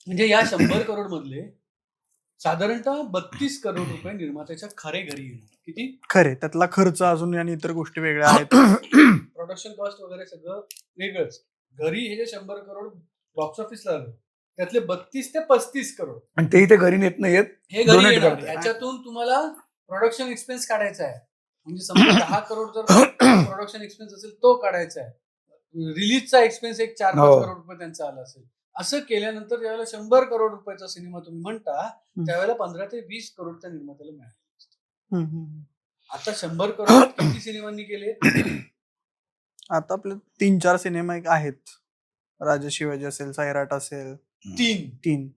म्हणजे या 100 करोड मधले साधारणतः 32 करोड रुपये निर्मात्याच्या खरे घरी येणार. किती खरे? त्यातला खर्च अजून आणि इतर गोष्टी वेगळ्या आहेत. प्रोडक्शन कॉस्ट वगैरे सगळं वेगळंच. घरी हे जे 100 करोड बॉक्स ऑफिसला आलं त्यातले 32 ते 35 करोड आणि ते इथे घरी नेत नाहीयेत, हे घरी येणार. याच्यातून तुम्हाला प्रोडक्शन एक्सपेन्स काढायचा आहे. म्हणजे समजा 10 करोड जर प्रोडक्शन एक्सपेन्स असेल तो काढायचा आहे, रिलीजचा एक्सपेन्स एक 4-5 करोड रुपये त्यांचा आला असेल. असं केल्यानंतर ज्यावेळेला 100 करोड रुपयाचा सिनेमा तुम्ही म्हणता त्यावेळेला 15 ते 20 करोडच्या निर्मात्याला मिळाले. आता 100 करोड किती सिनेमांनी केले? आता आपले 3-4 सिनेमा आहेत. राजा शिवाजी असेल, सैराट असेल, 3.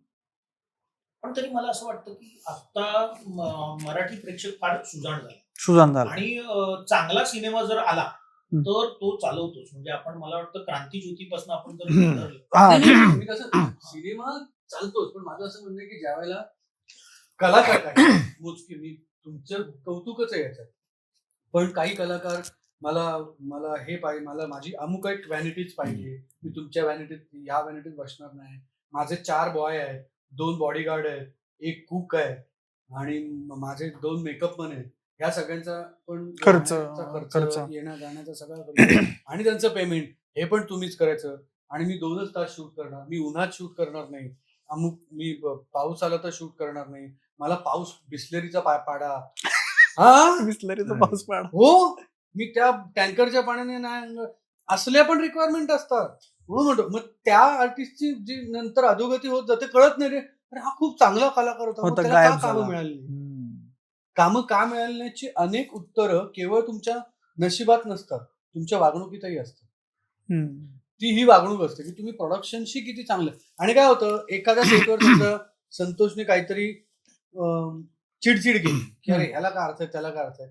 पण तरी मला असं वाटतं की आता मराठी प्रेक्षक फार सुजाण झाला आणि चांगला सिनेमा जर आला तर तो चालवतोच. म्हणजे आपण मला वाटतं क्रांती ज्योतीपासून आपण जर मी कसं सिनेमा चालतोच, पण माझं असं म्हणणं आहे की ज्या वेळेला कलाकार काय मोजके, मी तुमचं कौतुकच आहे याच्यात, पण काही कलाकार मला हे पाहिजे, मला माझी अमुक एक व्हॅनिटीच पाहिजे, मी तुमच्या ह्या व्हॅनिटीत बसणार नाही, माझे 4 बॉय आहेत, 2 बॉडीगार्ड आहेत, 1 कुक आहे आणि माझे 2 मेकअप मॅन आहेत, ह्या सगळ्यांचा पण खर्च. येण्या जाण्याचा सगळा खर्च आणि त्यांचं पेमेंट हे पण तुम्हीच करायचं आणि मी 2च तास शूट करणार, मी उन्हात शूट करणार नाही, अमुक मी पाऊस आला तर शूट करणार नाही, मला पाऊस बिस्लेरीचा पाडा. हा बिस्लरीचा पाऊस पाड. हो, मी त्या टँकरच्या पाण्याने नाही, असल्या पण रिक्वायरमेंट असतात म्हणून म्हणतो. मग त्या आर्टिस्टची जी नंतर अधोगती होत जाते कळत नाही रे, अरे हा खूप चांगला कलाकार होता, मग त्याला का कामं मिळाली नाही? कामं का मिळाली नाहीची अनेक उत्तरं केवळ तुमच्या नशिबात नसतात, तुमच्या वागणुकीतही असतात. ती ही वागणूक असते की तुम्ही प्रोडक्शनशी किती चांगलं. आणि काय होतं, एखाद्या सेटवर समजा संतोषने काहीतरी चिडचिड केली की अरे ह्याला काय अर्थ आहे, त्याला काय अर्थ आहे,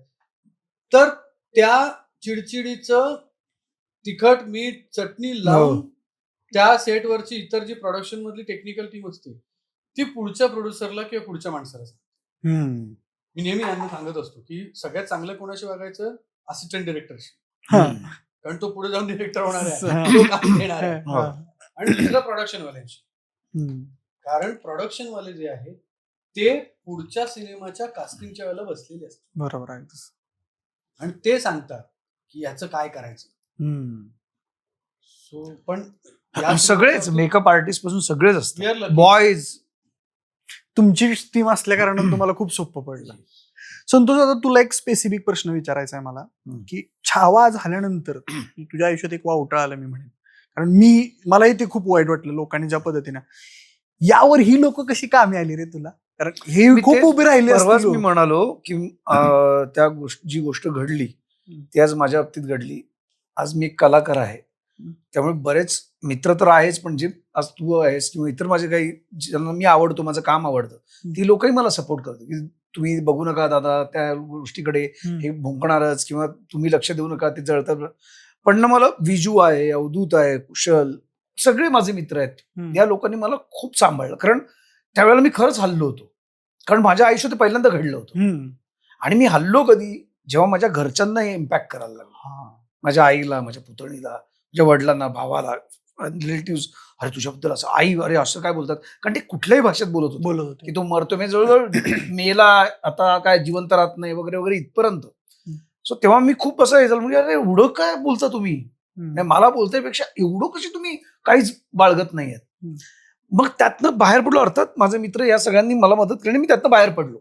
तर त्या चिडचिडीचं तिखट मीठ चटणी लावून त्या सेटवरची इतर जी प्रोडक्शन मधली टेक्निकल टीम असते ती पुढच्या प्रोड्युसरला किंवा पुढच्या माणसाला सांगते. मी नेहमी यांना सांगत असतो की सगळ्यात चांगलं कोणाशी वागायचं, असिस्टंट डिरेक्टरशी, कारण तो पुढे जाऊन डिरेक्टर होणार आहे, तो काम घेणार आहे. आणि दुसरं प्रोडक्शनवाल्यांशी, कारण प्रोडक्शनवाले जे आहेत ते पुढच्या सिनेमाच्या कास्टिंगच्या वेळेला बसलेले असतात. बरोबर आहे. आणि ते सांगतात की याचं काय करायचं. सो पण सगळेच मेकअप आर्टिस्ट पासून सगळेच असतात, We are lucky. बॉयज. तुमची टीम असल्या कारणाने तुम्हाला खूप सोपं पडलं. संतोष, आता तुला एक स्पेसिफिक प्रश्न विचारायचा आहे मला, की छावा झाल्यानंतर तुझ्या आयुष्यात एक वावटळ आलं मी म्हणेन, कारण मलाही ते खूप वाईट वाटलं लोकांनी ज्या पद्धतीने. यावर ही लोक कशी कामी आली रे तुला, कारण हे खूप उभे राहिले परवाच मी म्हणालो की त्या जी गोष्ट घडली ती आज माझ्या बाबतीत घडली. आज मी एक कलाकार आहे, त्यामुळे बरेच मित्र तर आहेच, पण जे आज तू आहेस किंवा इतर माझे काही ज्यांना मी आवडतो, माझं काम आवडतं, ती लोकही मला सपोर्ट करतात की तुम्ही बघू नका दादा त्या गोष्टीकडे, हे भुंकणारच, किंवा तुम्ही लक्ष देऊ नका, ते जळतात. पण ना मला विजू आहे, अवधूत आहे, कुशल, सगळे माझे मित्र आहेत. या लोकांनी मला खूप सांभाळलं, कारण त्यावेळेला मी खरंच हल्लो होतो, कारण माझ्या आयुष्यात ते पहिल्यांदा घडलं होतं. आणि मी हल्लो कधी, जेव्हा माझ्या घरच्यांना हे इम्पॅक्ट करायला लागलं, माझ्या आईला, माझ्या पुतणीला, माझ्या वडिलांना, भावाला, रिलेटिव्ह, अरे तुझ्याबद्दल असं, आई अरे असं काय बोलतात, कारण ते कुठल्याही भाषेत बोलत होते की तो मरतो, मी जवळजवळ मेला, आता काय जिवंत राहत नाही वगैरे वगैरे इथपर्यंत. सो तेव्हा मी खूप असं हे झालं, म्हणजे अरे एवढं काय बोलता तुम्ही, मला बोलतायपेक्षा एवढं कशी तुम्ही काहीच बाळगत नाहीयेत. मग त्यातनं बाहेर पडलो. अर्थात माझे मित्र या सगळ्यांनी मला मदत केली, मी त्यातनं बाहेर पडलो.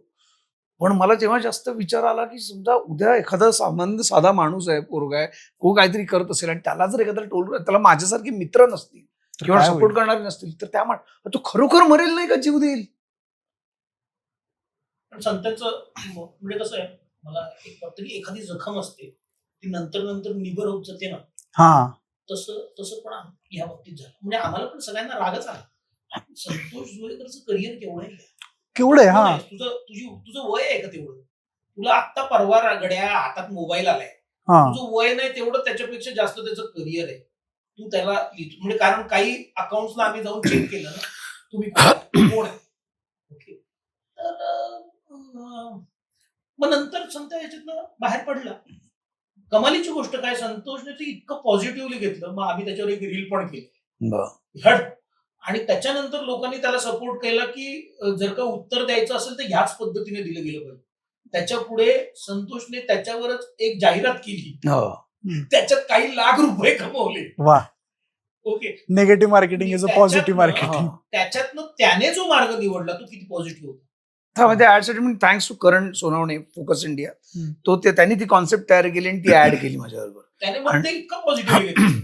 पण मला जेव्हा जास्त विचार आला की समजा उद्या एखादा सामान्य साधा माणूस आहे, पोरगा आहे, तो काहीतरी करत असेल आणि त्याला जर एखादा टोल, त्याला माझ्यासारखे मित्र नसतील किंवा सपोर्ट करणारे नसतील, तर त्या तो खरोखर मरेल नाही का, जीव देईल. पण संतांचं म्हणजे कसं आहे, मला एक वाटतं की एखादी जखम असते ती नंतर निबर होत जाते ना, तसं पण ह्या बाबतीत झालं. म्हणजे आम्हाला पण सगळ्यांना रागच आला. संतोष जुळेकरचं करिअर केवढं आहे, तुझं वय आहे का तेवढं? तुला आत्ता परवा गड्या हातात मोबाईल आलाय, तुझं वय नाही तेवढं, त्याच्यापेक्षा जास्त त्याचं करिअर आहे. तू त्याला लिहितो, म्हणजे कारण काही अकाउंट्सला आम्ही जाऊन चेक केलं ना, तुम्ही कोण आहे. ओके, तर मग नंतर संत याच्यातनं बाहेर पडला. कमालीची गोष्ट काय, संतोषने ते इतकं पॉझिटिव्हली घेतलं, मग आम्ही त्याच्यावर एक रील पण केली, आणि त्याच्यानंतर लोकांनी त्याला सपोर्ट केला की जर का उत्तर द्यायचं असेल तर ह्याच पद्धतीने दिलं गेलं पाहिजे. त्याच्या पुढे संतोषने त्याच्यावरच एक जाहिरात केली, त्याच्यात काही लाख रुपये कमवले. Okay, negative marketing is a positive marketing. त्याच्यातनं त्याने जो मार्ग निवडला तो किती पॉझिटिव्ह होता. ऍडसाठी thanks to Karan Sonawane, focus India, तो त्यांनी ती कॉन्सेप्ट तयार केली आणि ती ऍड केली माझ्याबरोबर. त्याने मग ते इतकं पॉझिटिव्ह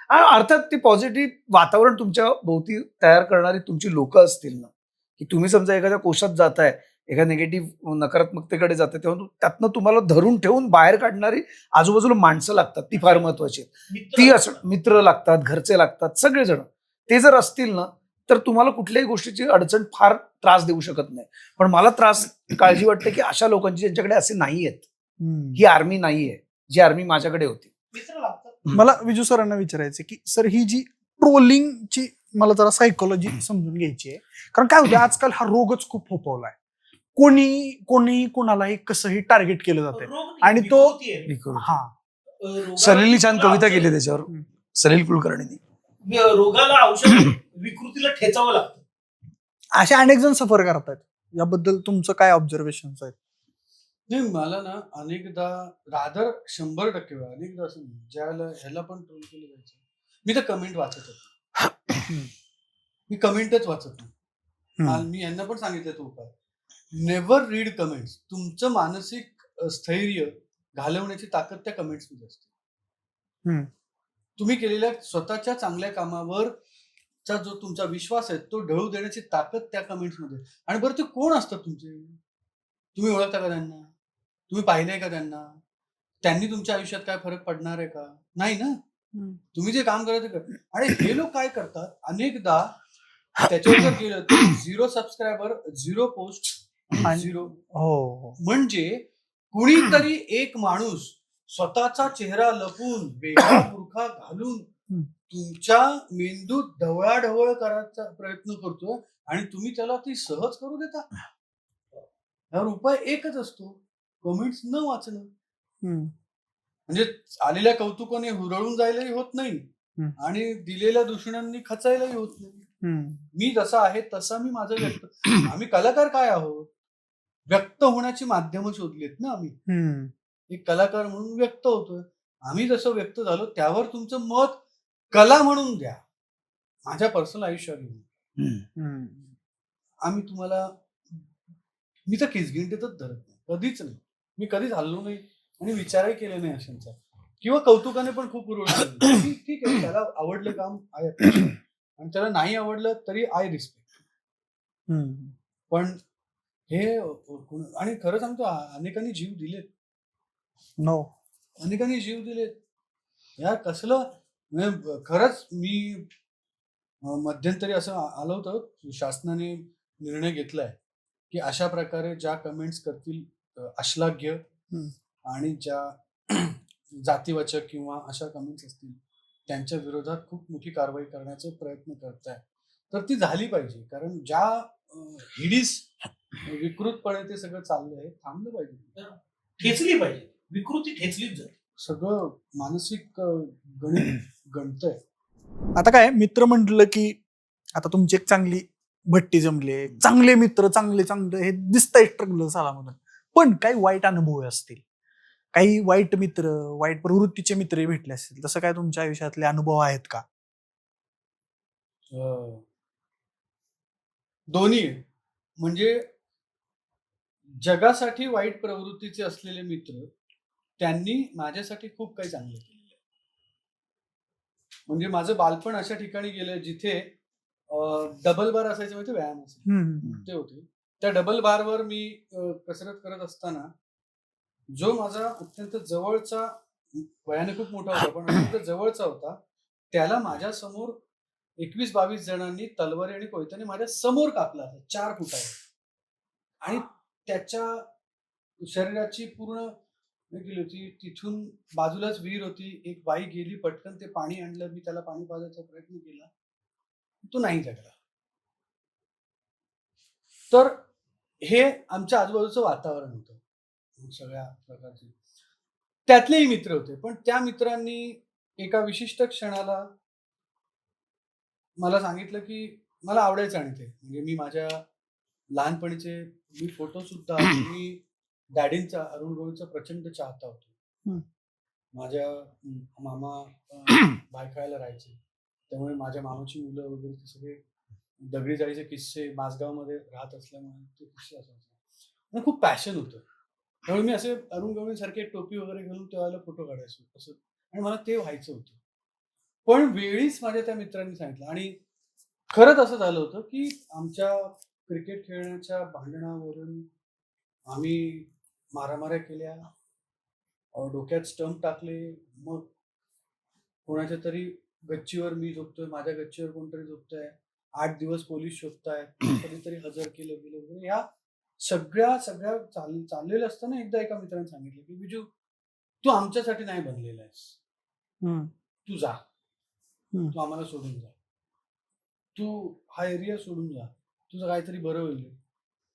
अर्थात ते पॉझिटिव्ह वातावरण तुमच्या भोवती तयार करणारी तुमची लोक असतील ना, की तुम्ही समजा एखाद्या कोशात जाताय, एका निगेटिव्ह नकारात्मकतेकडे जाते, तेव्हा त्यातनं तुम्हाला धरून ठेवून बाहेर काढणारी आजूबाजूला माणसं लागतात, ती फार महत्वाची आहेत. ती असं मित्र लागतात, घरचे लागतात, सगळेजण ते जर असतील ना, तर तुम्हाला कुठल्याही गोष्टीची अडचण फार त्रास देऊ शकत नाही. पण मला काळजी वाटते की अशा लोकांची ज्यांच्याकडे असे नाहीयेत, ही आर्मी नाहीये, जी आर्मी माझ्याकडे होती. मित्र लागतात. मला विजू सरांना विचारायचं की सर, ही जी ट्रोलिंगची मला जरा सायकोलॉजी समजून घ्यायची आहे, कारण काय होतं आजकाल हा रोगच खूप फोपवलाय. कोणी कोणालाही कसंही टार्गेट केलं जाते आणि तो रोगाला सलीलनी छान तुला कविता औषध- केली त्याच्यावर, सलील कुलकर्णीनी. रोगाला औषध विकृतीला ठेचावं लागतं. असे अनेक जण सफर करतात. याबद्दल तुमचं काय ऑब्झर्वेशन आहेत? नाही, मला ना अनेकदा रादर 100% वेळा अनेकदा असं नाही, ज्यावेळेला ह्याला पण ट्रोल केलं जायचं, मी तर कमेंट वाचत होतो. मी कमेंटच वाचत नाही. मी यांना पण सांगितलं तो उपाय, नेव्हर रीड कमेंट्स. तुमचं मानसिक स्थैर्य घालवण्याची ताकद त्या कमेंट्स मध्ये असते. तुम्ही केलेल्या स्वतःच्या चांगल्या कामावर चा जो तुमचा विश्वास आहे तो ढळू देण्याची ताकद त्या कमेंट्स मध्ये. आणि बरं, ते कोण असतात तुमचे? तुम्ही ओळखता का त्यांना? तुम्ही पाहिलंय का त्यांना? त्यांनी तुमच्या आयुष्यात काय फरक पडणार आहे का? नाही ना. तुम्ही जे काम करत कर. आणि हे लोक काय करतात, अनेकदा त्याच्यावर जर गेलं तर 0 सबस्क्रायबर, 0 पोस्ट, 0. हो. म्हणजे कुणीतरी एक माणूस स्वतःचा चेहरा लपून वेगळा बुरखा घालून तुमच्या मेंदूत ढवळाढवळ करायचा प्रयत्न करतोय आणि तुम्ही त्याला ती सहज करू देता. यावर उपाय एकच असतो, कमेंट्स न वाचणं. म्हणजे आलेल्या कौतुकाने हुरळून जायलाही होत नाही आणि दिलेल्या दूषणांनी खचायलाही होत नाही. मी जसा आहे तसा मी माझं व्यक्त. आम्ही कलाकार काय आहोत? व्यक्त होण्याची माध्यमं शोधलीत ना आम्ही. एक कलाकार म्हणून व्यक्त होतोय. आम्ही जसं व्यक्त झालो त्यावर तुमचं मत कला म्हणून द्या, माझ्या पर्सनल आयुष्यावर घेऊन. आम्ही तुम्हाला, मी तर केसगिंटीतच धरत नाही, कधीच नाही. मी कधीच हल्लो नाही आणि विचारही केले नाही अशांचा, किंवा कौतुकाने पण खूप उरवलं. ठीक आहे, त्याला आवडलं काम आहे आणि त्याला नाही आवडलं तरी आय रिस्पेक्ट. पण हे आणि खरं सांगतो, अनेकांनी जीव दिलेत. अनेकांनी जीव दिलेत यार. कसलं खरंच. मी मध्यंतरी असं आलं होतं, शासनाने निर्णय घेतलाय की अशा प्रकारे ज्या कमेंट्स करतील अश्लाघ्य आणि ज्या जातीवाचक किंवा अशा कमेंट्स असतील त्यांच्या विरोधात खूप मोठी कारवाई करण्याचा प्रयत्न करताय. तर ती झाली पाहिजे, कारण ज्या हिडीस विकृतपणे ते सगळं चाललंय, थांबलं पाहिजे, ठेचली पाहिजे. विकृती ठेचलीच जाते. सगळं मानसिक गणित गणतंय. आता काय, मित्र म्हटलं की आता तुमची एक चांगली भट्टी जमले, चांगले मित्र, चांगले हे दिसतंय स्ट्रगल सालामधून. पण काही वाईट अनुभव असतील, काही वाईट मित्र, वाईट प्रवृत्तीचे मित्र भेटले असतील, तसं काय तुमच्या आयुष्यातले अनुभव आहेत का? दोन्ही. म्हणजे जगासाठी वाईट प्रवृत्तीचे असलेले मित्र, त्यांनी माझ्यासाठी खूप काही चांगलं केलेलं आहे. म्हणजे माझं बालपण अशा ठिकाणी गेलं जिथे डबल बार असायचे, म्हणजे व्यायाम असायचे ते होते. त्या डबल बारवर मी कसरत करत असताना जो माझा अत्यंत जवळचा, वयाने खूप मोठा होता पण अत्यंत जवळचा होता, त्याला माझ्या समोर 21-22 जणांनी तलवारी आणि कोयत्याने माझ्या समोर कापला 4 फुटावर. आणि त्याच्या शरीराची पूर्ण गेली होती. तिथून बाजूलाच विहीर होती, एक बाई गेली, पटकन ते पाणी आणलं, मी त्याला पाणी पाजायचा प्रयत्न केला, तो नाही जगला. तर हे आमच्या आजूबाजूचं वातावरण होतं सगळ्या प्रकारचे. त्यातलेही मित्र होते, पण त्या मित्रांनी एका विशिष्ट क्षणाला मला सांगितलं की मला आवडायचं. आणि ते म्हणजे मी माझ्या लहानपणीचे मी फोटो सुद्धा, मी डॅडींचा, अरुण गोविंदचा प्रचंड चाहता होतो. माझ्या मामा भायखळ्याला राहायचे, त्यामुळे माझ्या मामाची मुलं वगैरे ते सगळे दगडी जाळीचे किस्से, माझगावमध्ये राहत असल्यामुळे ते किस्से असायचे. खूप पॅशन होतं, त्यामुळे मी असे अरुण गोविंद सारखे टोपी वगैरे घालून तेव्हा फोटो काढायचो असं, आणि मला ते व्हायचं होतं. पण वेळीच माझ्या त्या मित्रांनी सांगितलं, आणि खरंच असं झालं होतं की आमच्या क्रिकेट खेळण्याच्या भांडणावरून आम्ही मारामाऱ्या केल्या, डोक्यात स्टंप टाकले, मग कोणाच्या तरी गच्चीवर मी झोपतोय, माझ्या गच्चीवर कोणतरी झोपतोय, 8 दिवस पोलीस शोधतायत, कधीतरी हजर केलं गेलं वगैरे. या सगळ्या चाललेलं असताना एकदा एका मित्राने सांगितलं की बिजू, तू आमच्यासाठी नाही बनलेला आहेस, तू जा, तू आम्हाला सोडून जा, तू हा एरिया सोडून जा, तुझं काहीतरी बरं होईल,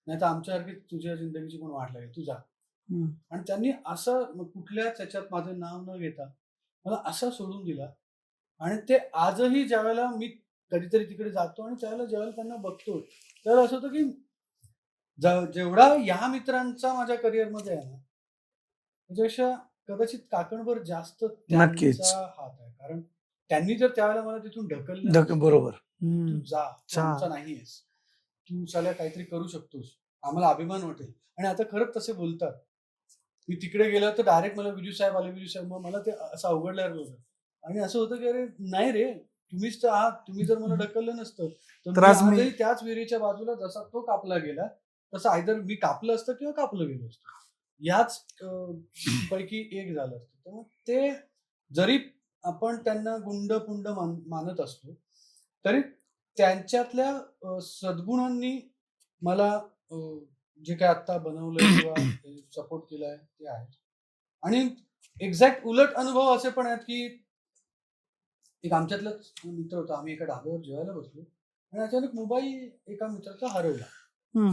नाही तर आमच्यासारखी तुझ्या जिंदगीची पण वाट लागेल, तू जा. आणि त्यांनी असं कुठल्याच ह्याच्यात माझं नाव न घेता मला असा सोडून दिला. आणि ते आजही ज्यावेळेला मी कधीतरी तिकडे जातो आणि त्यावेळेला ज्यावेळेला त्यांना बघतो त्यावेळेला असं होतं की जेवढा या मित्रांचा माझ्या करिअरमध्ये आहे ना त्याच्यापेक्षा कदाचित काकणभर जास्त नक्कीच. त्यांचा हात आहे. कारण त्यांनी जर त्यावेळेला मला तिथून ढकललं बरोबर. हम्म. तू जा, तू जा. आमचा नाहीयेस, तू साल्या काहीतरी करू शकतोस, आम्हाला अभिमान वाटेल. आणि आता खरंच तसे बोलतात. मी तिकडे गेलो तर डायरेक्ट मला विजू साहेब आले, विजू साहेब. मग मला ते असं अवघडल्यावर होतं. आणि असं होतं की अरे नाही रे, तुम्हीच तर आहात. तुम्ही जर मला ढकललं नसतं तर आज मी- आजही त्याच विहिरीच्या बाजूला जसा तो कापला गेला तसं आयदर मी कापलं असतं किंवा कापलं गेलो असतं. याच पैकी एक झालं असतं. त्यामुळे ते जरी आपण त्यांना गुंड पुंड मानत असतो तरी त्यांच्यातल्या सद्गुणांनी मला जे काय आता बनवलंय किंवा सपोर्ट केलाय ते आहे. आणि एक्झॅक्ट उलट अनुभव असे पण आहेत की एक आमच्यातलाच मित्र होता. आम्ही एका ढाब्यावर जेवायला बसलो आणि अचानक मोबाईल एका मित्राचा हरवला. हम्म.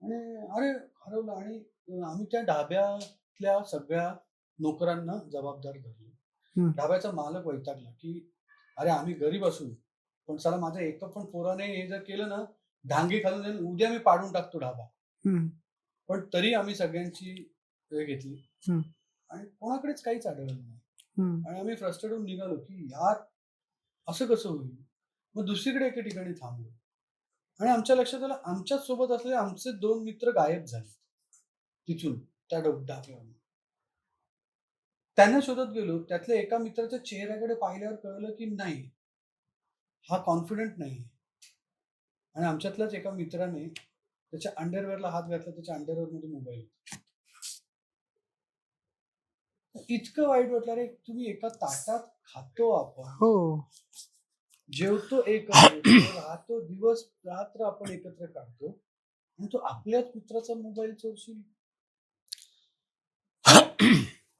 आणि अरे हरवला. आणि आम्ही त्या ढाब्यातल्या सगळ्या नोकरांना जबाबदार धरले. ढाब्याचा मालक वैतागला की अरे आम्ही गरीब असू पण साला माझ्या एका पण पोराने हे जर केलं ना ढांगे खालून जाईल, उद्या मी पाडून टाकतो ढाबा. पण तरी आम्ही सगळ्यांची वेळ घेतली आणि कोणाकडेच काहीच आढळलं नाही. आणि आम्ही फ्रस्ट्रेट होऊन निघालो की यार असं कसं होईल. मग दुसरीकडे एके ठिकाणी थांबलो आणि आमच्या लक्षात आलं आमच्याच सोबत असलेले आमचे 2 मित्र गायब झाले तिथून त्या ढाब्यावर. त्यांना शोधत गेलो. त्यातल्या एका मित्राच्या चेहऱ्याकडे पाहिल्यावर कळलं की नाही हा कॉन्फिडंट नाही. आणि आमच्यातल्याच एका मित्राने त्याच्या अंडरवेअरला हात घातला. त्याच्या अंडरवेअर मध्ये मोबाईल. इतकं वाईट वाटलं रे. तुम्ही एका ताटात खातो, आपण हो. जेवतो एकत्र, राहतो, दिवस रात्र आपण एकत्र काढतो आणि तो आपल्याच मित्राचा मोबाईल चोरशील.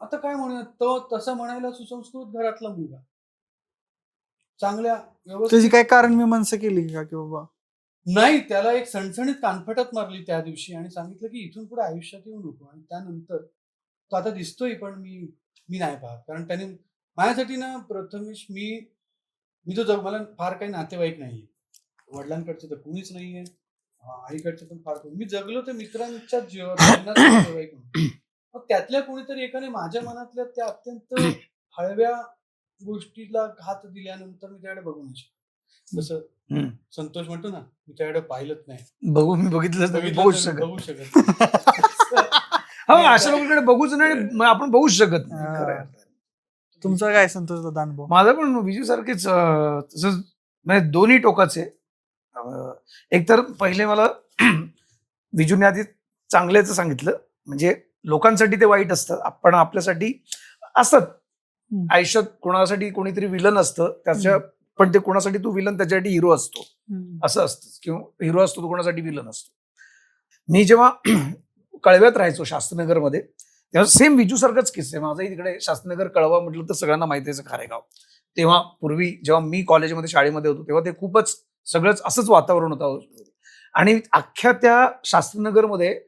आता काय म्हणूया, तो तसं म्हणायला सुसंस्कृत घरातला मुलगा चांगल्या त्याची व्यवस्थित काय कारण मीमांसा केली का की बाबा नाही. त्याला एक सणसणीत कानफटात मारली त्या दिवशी आणि सांगितलं की इथून पुढे आयुष्यात येऊ नको. आणि त्यानंतर तो आता दिसतोय पण मी नाही पाहत. कारण त्याने माझ्यासाठी ना प्रथमेश मी तो मला फार काही नातेवाईक नाहीये. वडिलांकडचे तर कुणीच नाहीये, आईकडचे पण फार मी जगलो तर मित्रांच्या जीवावर त्यांनाच नातेवाईक म्हणून. मग त्यातल्या कोणीतरी एकाने माझ्या मनातल्या त्या अत्यंत हळव्या गोष्टीला घात दिल्यानंतर मी त्याकडे बघू नाही शकतो. जसं संतोष म्हणतो ना मी त्याकडे पाहिलंच नाही, मी बघितलंच नाही, बघितलं बघूच तर शकत बघू शकत नाही. हा अशा लोकांकडे बघूच नाही आणि आपण बघूच शकत नाही. खरं आहे. तुमचा काय संतोष दादा अनुभव? माझं पण विजू सारखेच तसंच म्हणजे दोन्ही टोकाचे. एक तर पहिले मला विजूने आधी चांगल्याच सांगितलं. म्हणजे लोकांसाठी ते वाईट असतं, आपण आपल्यासाठी असतात. आयुष्यात कोणासाठी कोणीतरी विलन असतं त्याच्या, पण ते कोणासाठी तू विलन त्याच्यासाठी हिरो असतो असं असतं. किंवा हिरो असतो तो कोणासाठी विलन असतो. मी जेव्हा कळव्यात राहायचो शास्त्रीनगरमध्ये तेव्हा सेम विजू सारखंच किस्से. माझाही तिकडे शास्त्रीनगर कळवा म्हटलं तर सगळ्यांना माहिती आहे खारेगाव. तेव्हा पूर्वी जेव्हा मी कॉलेजमध्ये शाळेमध्ये होतो तेव्हा ते खूपच सगळंच असंच वातावरण होतं. आणि अख्ख्या त्या शास्त्रीनगरमध्ये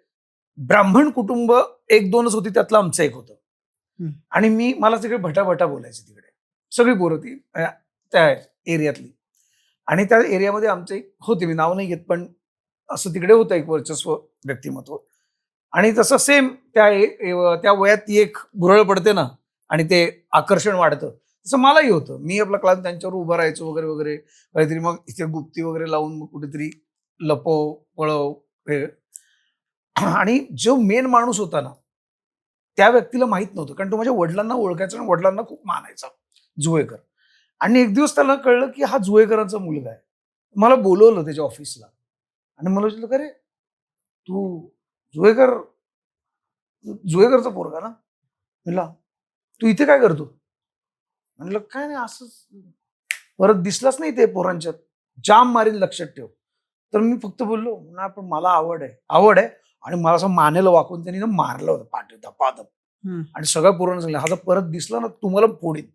ब्राह्मण कुटुंब 1-2च होती, त्यातलं आमचं एक होतं. आणि मला सगळे भटाभटा बोलायचे तिकडे, सगळी पोरं ती त्या एरियातली. आणि त्या एरियामध्ये आमचे होते, मी नाव नाही घेत, पण असं तिकडे होतं एक वर्चस्व व्यक्तिमत्व. आणि तसं सेम त्या वयात ती एक भुरळ पडते ना आणि ते आकर्षण वाढतं, तसं मलाही होतं. मी आपला क्लास त्यांच्यावर उभं राहायचो वगैरे वगैरे काहीतरी. मग इथे गुप्ती वगैरे लावून मग कुठेतरी लपव पळव हे. आणि जो मेन माणूस होता ना त्या व्यक्तीला माहित नव्हतं, कारण तो माझ्या वडिलांना ओळखायचा आणि वडिलांना खूप मानायचा, जुवेकर. आणि एक दिवस त्याला कळलं की हा जुवेकरांचा मुलगा आहे. मला बोलवलं त्याच्या ऑफिसला आणि मला विचारलं का रे तू जुवेकरचा पोरगा ना. म्हणला तू इथे काय करतो. म्हणलं काय नाही असंच, परत दिसलाच नाही ते पोरांच्यात, जाम मारीन लक्षात ठेव. तर मी फक्त बोललो ना पण मला आवड आहे. आणि मला असं मानेला वाकून त्यांनी मारलं होतं पाठी धपाधप. आणि सगळ्या पोरांना सांगितलं हा जर परत दिसला ना तुम्हाला फोडीन.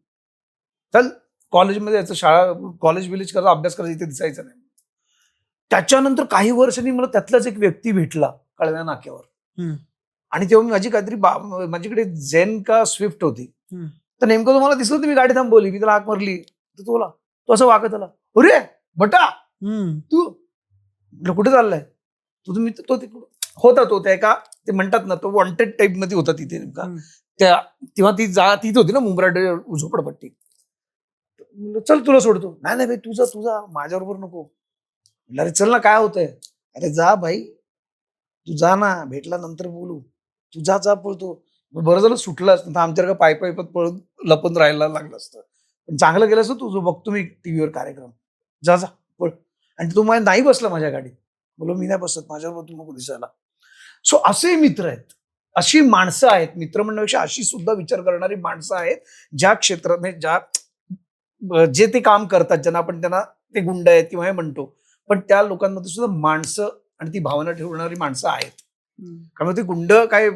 चल कॉलेजमध्ये यायचं, शाळा कॉलेज विलेज करायचा, अभ्यास करायचा, इथे दिसायचं नाही. त्याच्यानंतर काही वर्षांनी मला त्यातलाच एक व्यक्ती भेटला कळव्या नाक्यावर. आणि तेव्हा माझी काहीतरी माझ्याकडे झेन का स्विफ्ट होती. तर नेमकं तुम्हाला दिसलं तुम्ही गाडी थांबवली, मी त्याला हाक मारली, तर तो असं वागत आला, अरे बटा तू, म्हटलं कुठे चाललाय तू? तुम्ही तो होता तो त्या एका, ते म्हणतात ना, तो वॉन्टेड टाईप मध्ये होता तिथे नेमका. तेव्हा ती तीच होती ना मुंब्रा झोपडपट्टी. चल तुला सोडतो. नाही भाई, तुझा माझ्याबरोबर नको. म्हटलं अरे चल ना, काय होतंय? अरे जा भाई, तू जा ना, भेटला नंतर बोलू, तू जा पळतो. बरं झालं सुटलं असतं, तर आमच्याकडे पायी पळून लपून राहायला लागलं असतं. पण चांगलं केलं असतं, तुझं बघतो मी टीव्हीवर कार्यक्रम, जा पळ. आणि तो नाही बसला माझ्या गाडीत. बोलो मी नाही बसत, माझ्याबरोबर तू नको दिसायला. सो असे मित्र आहेत, अशी माणसं आहेत, मित्र म्हणण्यापेक्षा अशी सुद्धा विचार करणारी माणसं आहेत, ज्या क्षेत्रात जे ते काम करतात, ज्यांना आपण त्यांना ते गुंड आहेत किंवा हे म्हणतो, पण त्या लोकांमध्ये सुद्धा माणसं आणि ती भावना ठेवणारी माणसं आहेत. कारण ते गुंड काय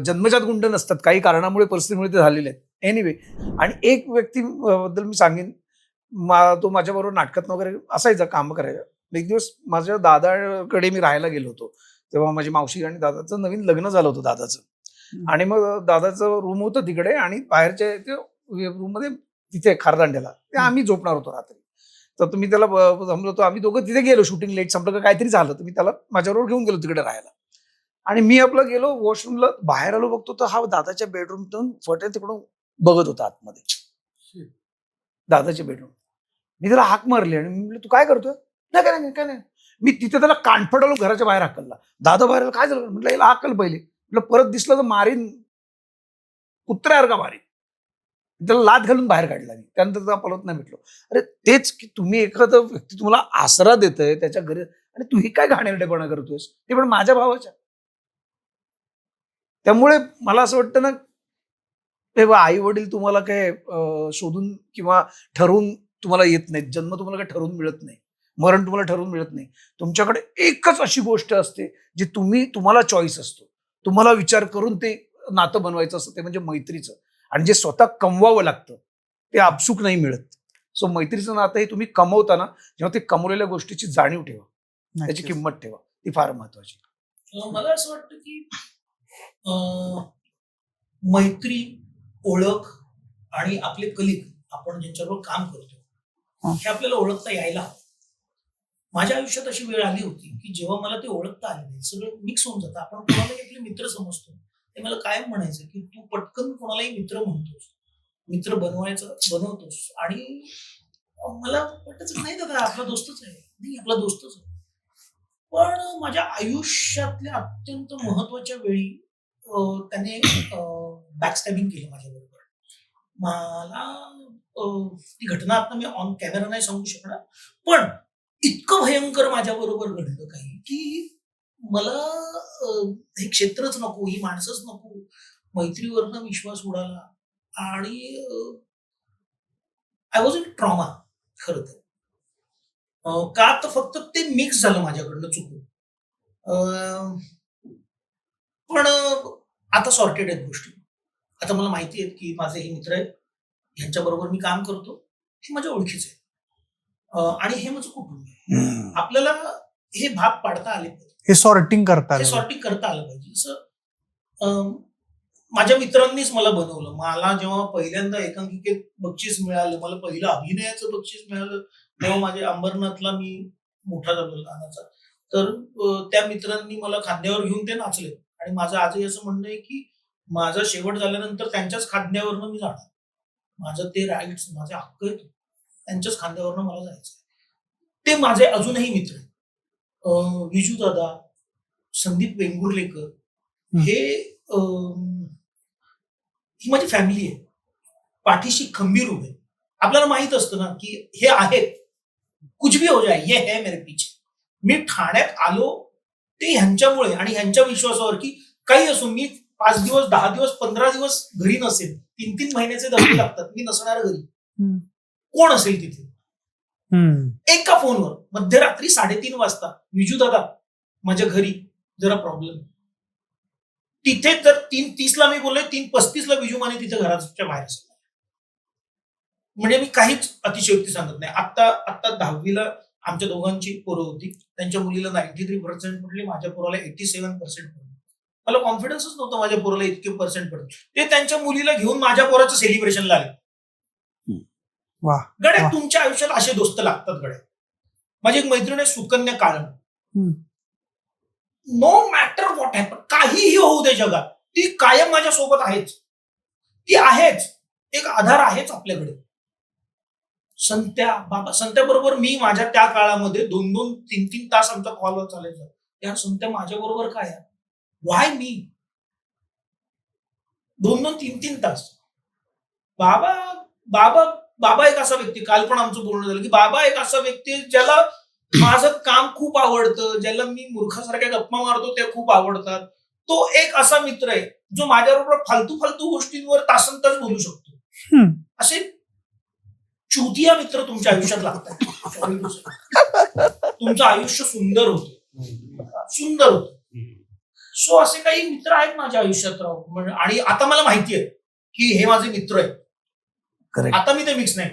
जन्मजात गुंड नसतात, काही कारणामुळे परिस्थितीमुळे ते झालेले आहेत. एनिवे, आणि एक व्यक्ती बद्दल मी सांगेन, तो माझ्याबरोबर नाटकात वगैरे असायचा, काम करायचा. एक दिवस माझ्या दादाकडे मी राहायला गेलो होतो, तेव्हा माझी मावशी आणि दादाचं नवीन लग्न झालं होतं दादाचं. आणि मग दादाचं रूम होतं तिकडे, आणि बाहेरच्या रूम मध्ये तिथे खारदांड्याला ते आम्ही झोपणार होतो रात्री. तर तुम्ही त्याला जमलो होतो, आम्ही दोघं तिथे गेलो, शूटिंग लेट संपलं का काहीतरी झालं, तर मी त्याला माझ्याबरोबर घेऊन गेलो तिकडे राहायला. आणि मी आपलं गेलो वॉशरूमला, बाहेर आलो, बघतो तर हा दादाच्या बेडरूमतून फटे तिकडून बघत होता आतमध्ये, दादाच्या बेडरूम. मी त्याला हाक मारली आणि मी म्हटलं तू काय करतोय? नाही काय नाही. मी तिथे त्याला कानफडालो, घराच्या बाहेर हाकलला. दादा बाहेर, काय झालं? म्हटलं याला हाकल पहिले, म्हटलं परत दिसलं तर मारीन, कुत्र्यासारखा मारीन. त्याला लात घालून बाहेर काढला मी. त्यानंतर त्याला पलत नाही भेटलो. अरे तेच की, तुम्ही एखादा व्यक्ती तुम्हाला आसरा देतोय त्याच्या घरी, आणि तूही काय घाणेरडेपणा करतोयस, ते पण माझ्या भावाच्या. त्यामुळे मला असं वाटतं ना, तेव्हा आई वडील तुम्हाला काय शोधून किंवा ठरवून तुम्हाला येत नाहीत. जन्म तुम्हाला काय ठरवून मिळत नाही, मरण तुम्हाला ठरवून मिळत नाही. तुमच्याकडे एकच अशी गोष्ट असते जी तुम्हाला चॉईस असतो, तुम्हाला विचार करून ते नातं बनवायचं असतं, ते म्हणजे मैत्रीचं. आणि जे स्वतः कमवावं लागतं ते आपसुक नाही मिळत. सो मैत्रीचं नातं हे तुम्ही कमवताना, जेव्हा ते कमवलेल्या गोष्टीची जाणीव ठेवा, त्याची किंमत ठेवा, ती फार महत्वाची. मला असं वाटतं की मैत्री, ओळख आणि आपले कलिग, आपण ज्यांच्याबरोबर काम करतो, हे आपल्याला ओळखता यायला हवं. माझ्या आयुष्यात अशी वेळ आली होती की जेव्हा मला ते ओळखता आले नाही, सगळं मिक्स होऊन जातं. आपण कोणालाही आपले मित्र समजतो. ते मला कायम म्हणायचं की तू पटकन कोणालाही मित्र म्हणतोस, मित्र बनवतोस. आणि मला वाटायचं नाही दादा, आपला दोस्तच आहे. नाही, आपला दोस्तच आहे. पण माझ्या आयुष्यातल्या अत्यंत महत्वाच्या वेळी त्याने बॅकस्टॅबिंग केलं माझ्याबरोबर. मला ती घटना आता मी ऑन कॅमेरा नाही सांगू शकणार, पण इतकं भयंकर माझ्याबरोबर घडलं काही की मला हे क्षेत्रच नको, ही माणसंच नको, मैत्रीवरनं विश्वास उडाला. आणि आय वॉज इन ट्रॉमा खरं तर. का तर फक्त ते मिक्स झालं माझ्याकडनं चुकून. पण आता सॉर्टेड आहेत गोष्टी. आता मला माहिती आहे की माझे हे मित्र आहेत, ह्यांच्याबरोबर मी काम करतो, हे माझ्या ओळखीचे आहेत, आणि हे माझं कुटुंब आहे. आपल्याला हे भाग पाडता आले पाहिजे, हे सॉर्टिंग करता आलं पाहिजे. जसं माझ्या मित्रांनीच मला बनवलं. मला जेव्हा पहिल्यांदा एकांकिकेत बक्षीस मिळालं, मला पहिलं अभिनयाचं बक्षीस मिळालं, तेव्हा माझ्या अंबरनाथला मी मोठा झालो लहानाचा. तर त्या मित्रांनी मला खांद्यावर घेऊन ते नाचले. आणि माझं आजही असं म्हणणं आहे की माझा शेवट झाल्यानंतर त्यांच्याच खांद्यावरनं मी जाणार. माझं ते राईट्स, माझे हक्क आहेत, त्यांच्याच खांद्यावरनं मला जायचं. ते माझे अजूनही मित्र आहेत. विजू दादा, संदीप वेंगुर्लेकर, ही माझी फॅमिली आहे. पाठीशी खंबीर उभे. आपल्याला माहित असतं ना की हे आहेत, कुछ भी हो जाए ये है मेरे पीछे. मी ठाण्यात आलो ते ह्यांच्यामुळे आणि ह्यांच्या विश्वासावर की काही असो, मी 5 दिवस, 10 दिवस, 15 दिवस घरी नसेल, 3-3 महिन्याचे दौरे लागतात, मी नसणार घरी, कोण असेल तिथे. एका फोनवर मध्यरात्री 3:30 वाजता, विजू दादा माझ्या घरी जरा प्रॉब्लेम. तिथे जर 3:30ला मी बोललोय, 3:35ला विजू माने तिथे घराच्या बाहेर असेल. म्हणजे मी काहीच अतिशयोक्ती सांगत नाही. आता 10वीला आमच्या दोघांची पोरं होती. त्यांच्या मुलीला 93% पडले, माझ्या पोराला 87% पडले. मला कॉन्फिडन्सच नव्हतं माझ्या पोराला इतके पर्सेंट पडत. ते त्यांच्या मुलीला घेऊन माझ्या पोराचं सेलिब्रेशनला आले. वाह. गड्या वाह. तुमच्या आयुष्यात असे दोस्त लागतात गड्या. माझी एक मैत्रीण आहे Sukanya Kalan. No matter what happen, काहीही होऊ दे जगात, ती कायम माझ्या सोबत आहेच. ती आहेच, एक आधार आहेच आपल्याकडे. संत्या बरोबर मी माझ्या त्या काळामध्ये 2-2, 3-3 तास आमचा कॉलवर चालायचा. यार संत्या माझ्या बरोबर काय आहे, वाय मी 2-2, 3-3 तास. बाबा एक असा व्यक्ती, काल पण आमचं बोलणं झालं की बाबा एक असा व्यक्ती ज्याला माझं काम खूप आवडतं, ज्याला मी मूर्खासारख्या गप्पा मारतो ते खूप आवडतात. तो एक असा मित्र आहे जो माझ्याबरोबर फालतू गोष्टींवर तासंतास बोलू शकतो. असे चुतिया मित्र तुमच्या आयुष्यात लागतात. तुमचं आयुष्य सुंदर होतं. सो असे काही मित्र आहेत माझ्या आयुष्यात राव. आणि आता मला माहिती आहे की हे माझे मित्र आहेत. आता मी ते मिक्स नाही.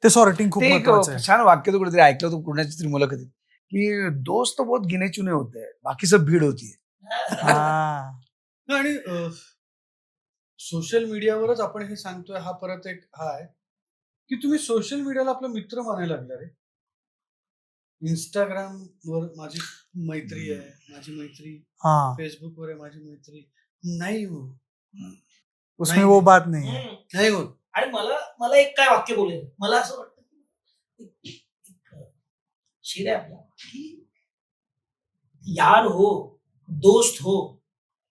ते सॉर्टिंग खूप ते एक महत्वाचं आहे. छान वाक्य तू कुठेतरी ऐकलं होतं कुणाची तरी मुलाखतीत की दोस्त बहुत गिने चुने होते हैं, बाकी सब भीड़ होती है. आणि सोशल मीडियावरच आपण हे सांगतोय, हा परत एक हा आहे की तुम्ही सोशल मीडियाला आपला मित्र मानायला लागला रे. इंस्टाग्राम वर माझी मैत्री आहे, माझी मैत्री फेसबुक वर आहे, माझी मैत्री नाही हो, उसमें वो बात नहीं है. नाही होत. आणि मला एक काय वाक्य बोलेल, मला असं वाटतं शिरे आपला की यार हो, दोस्त हो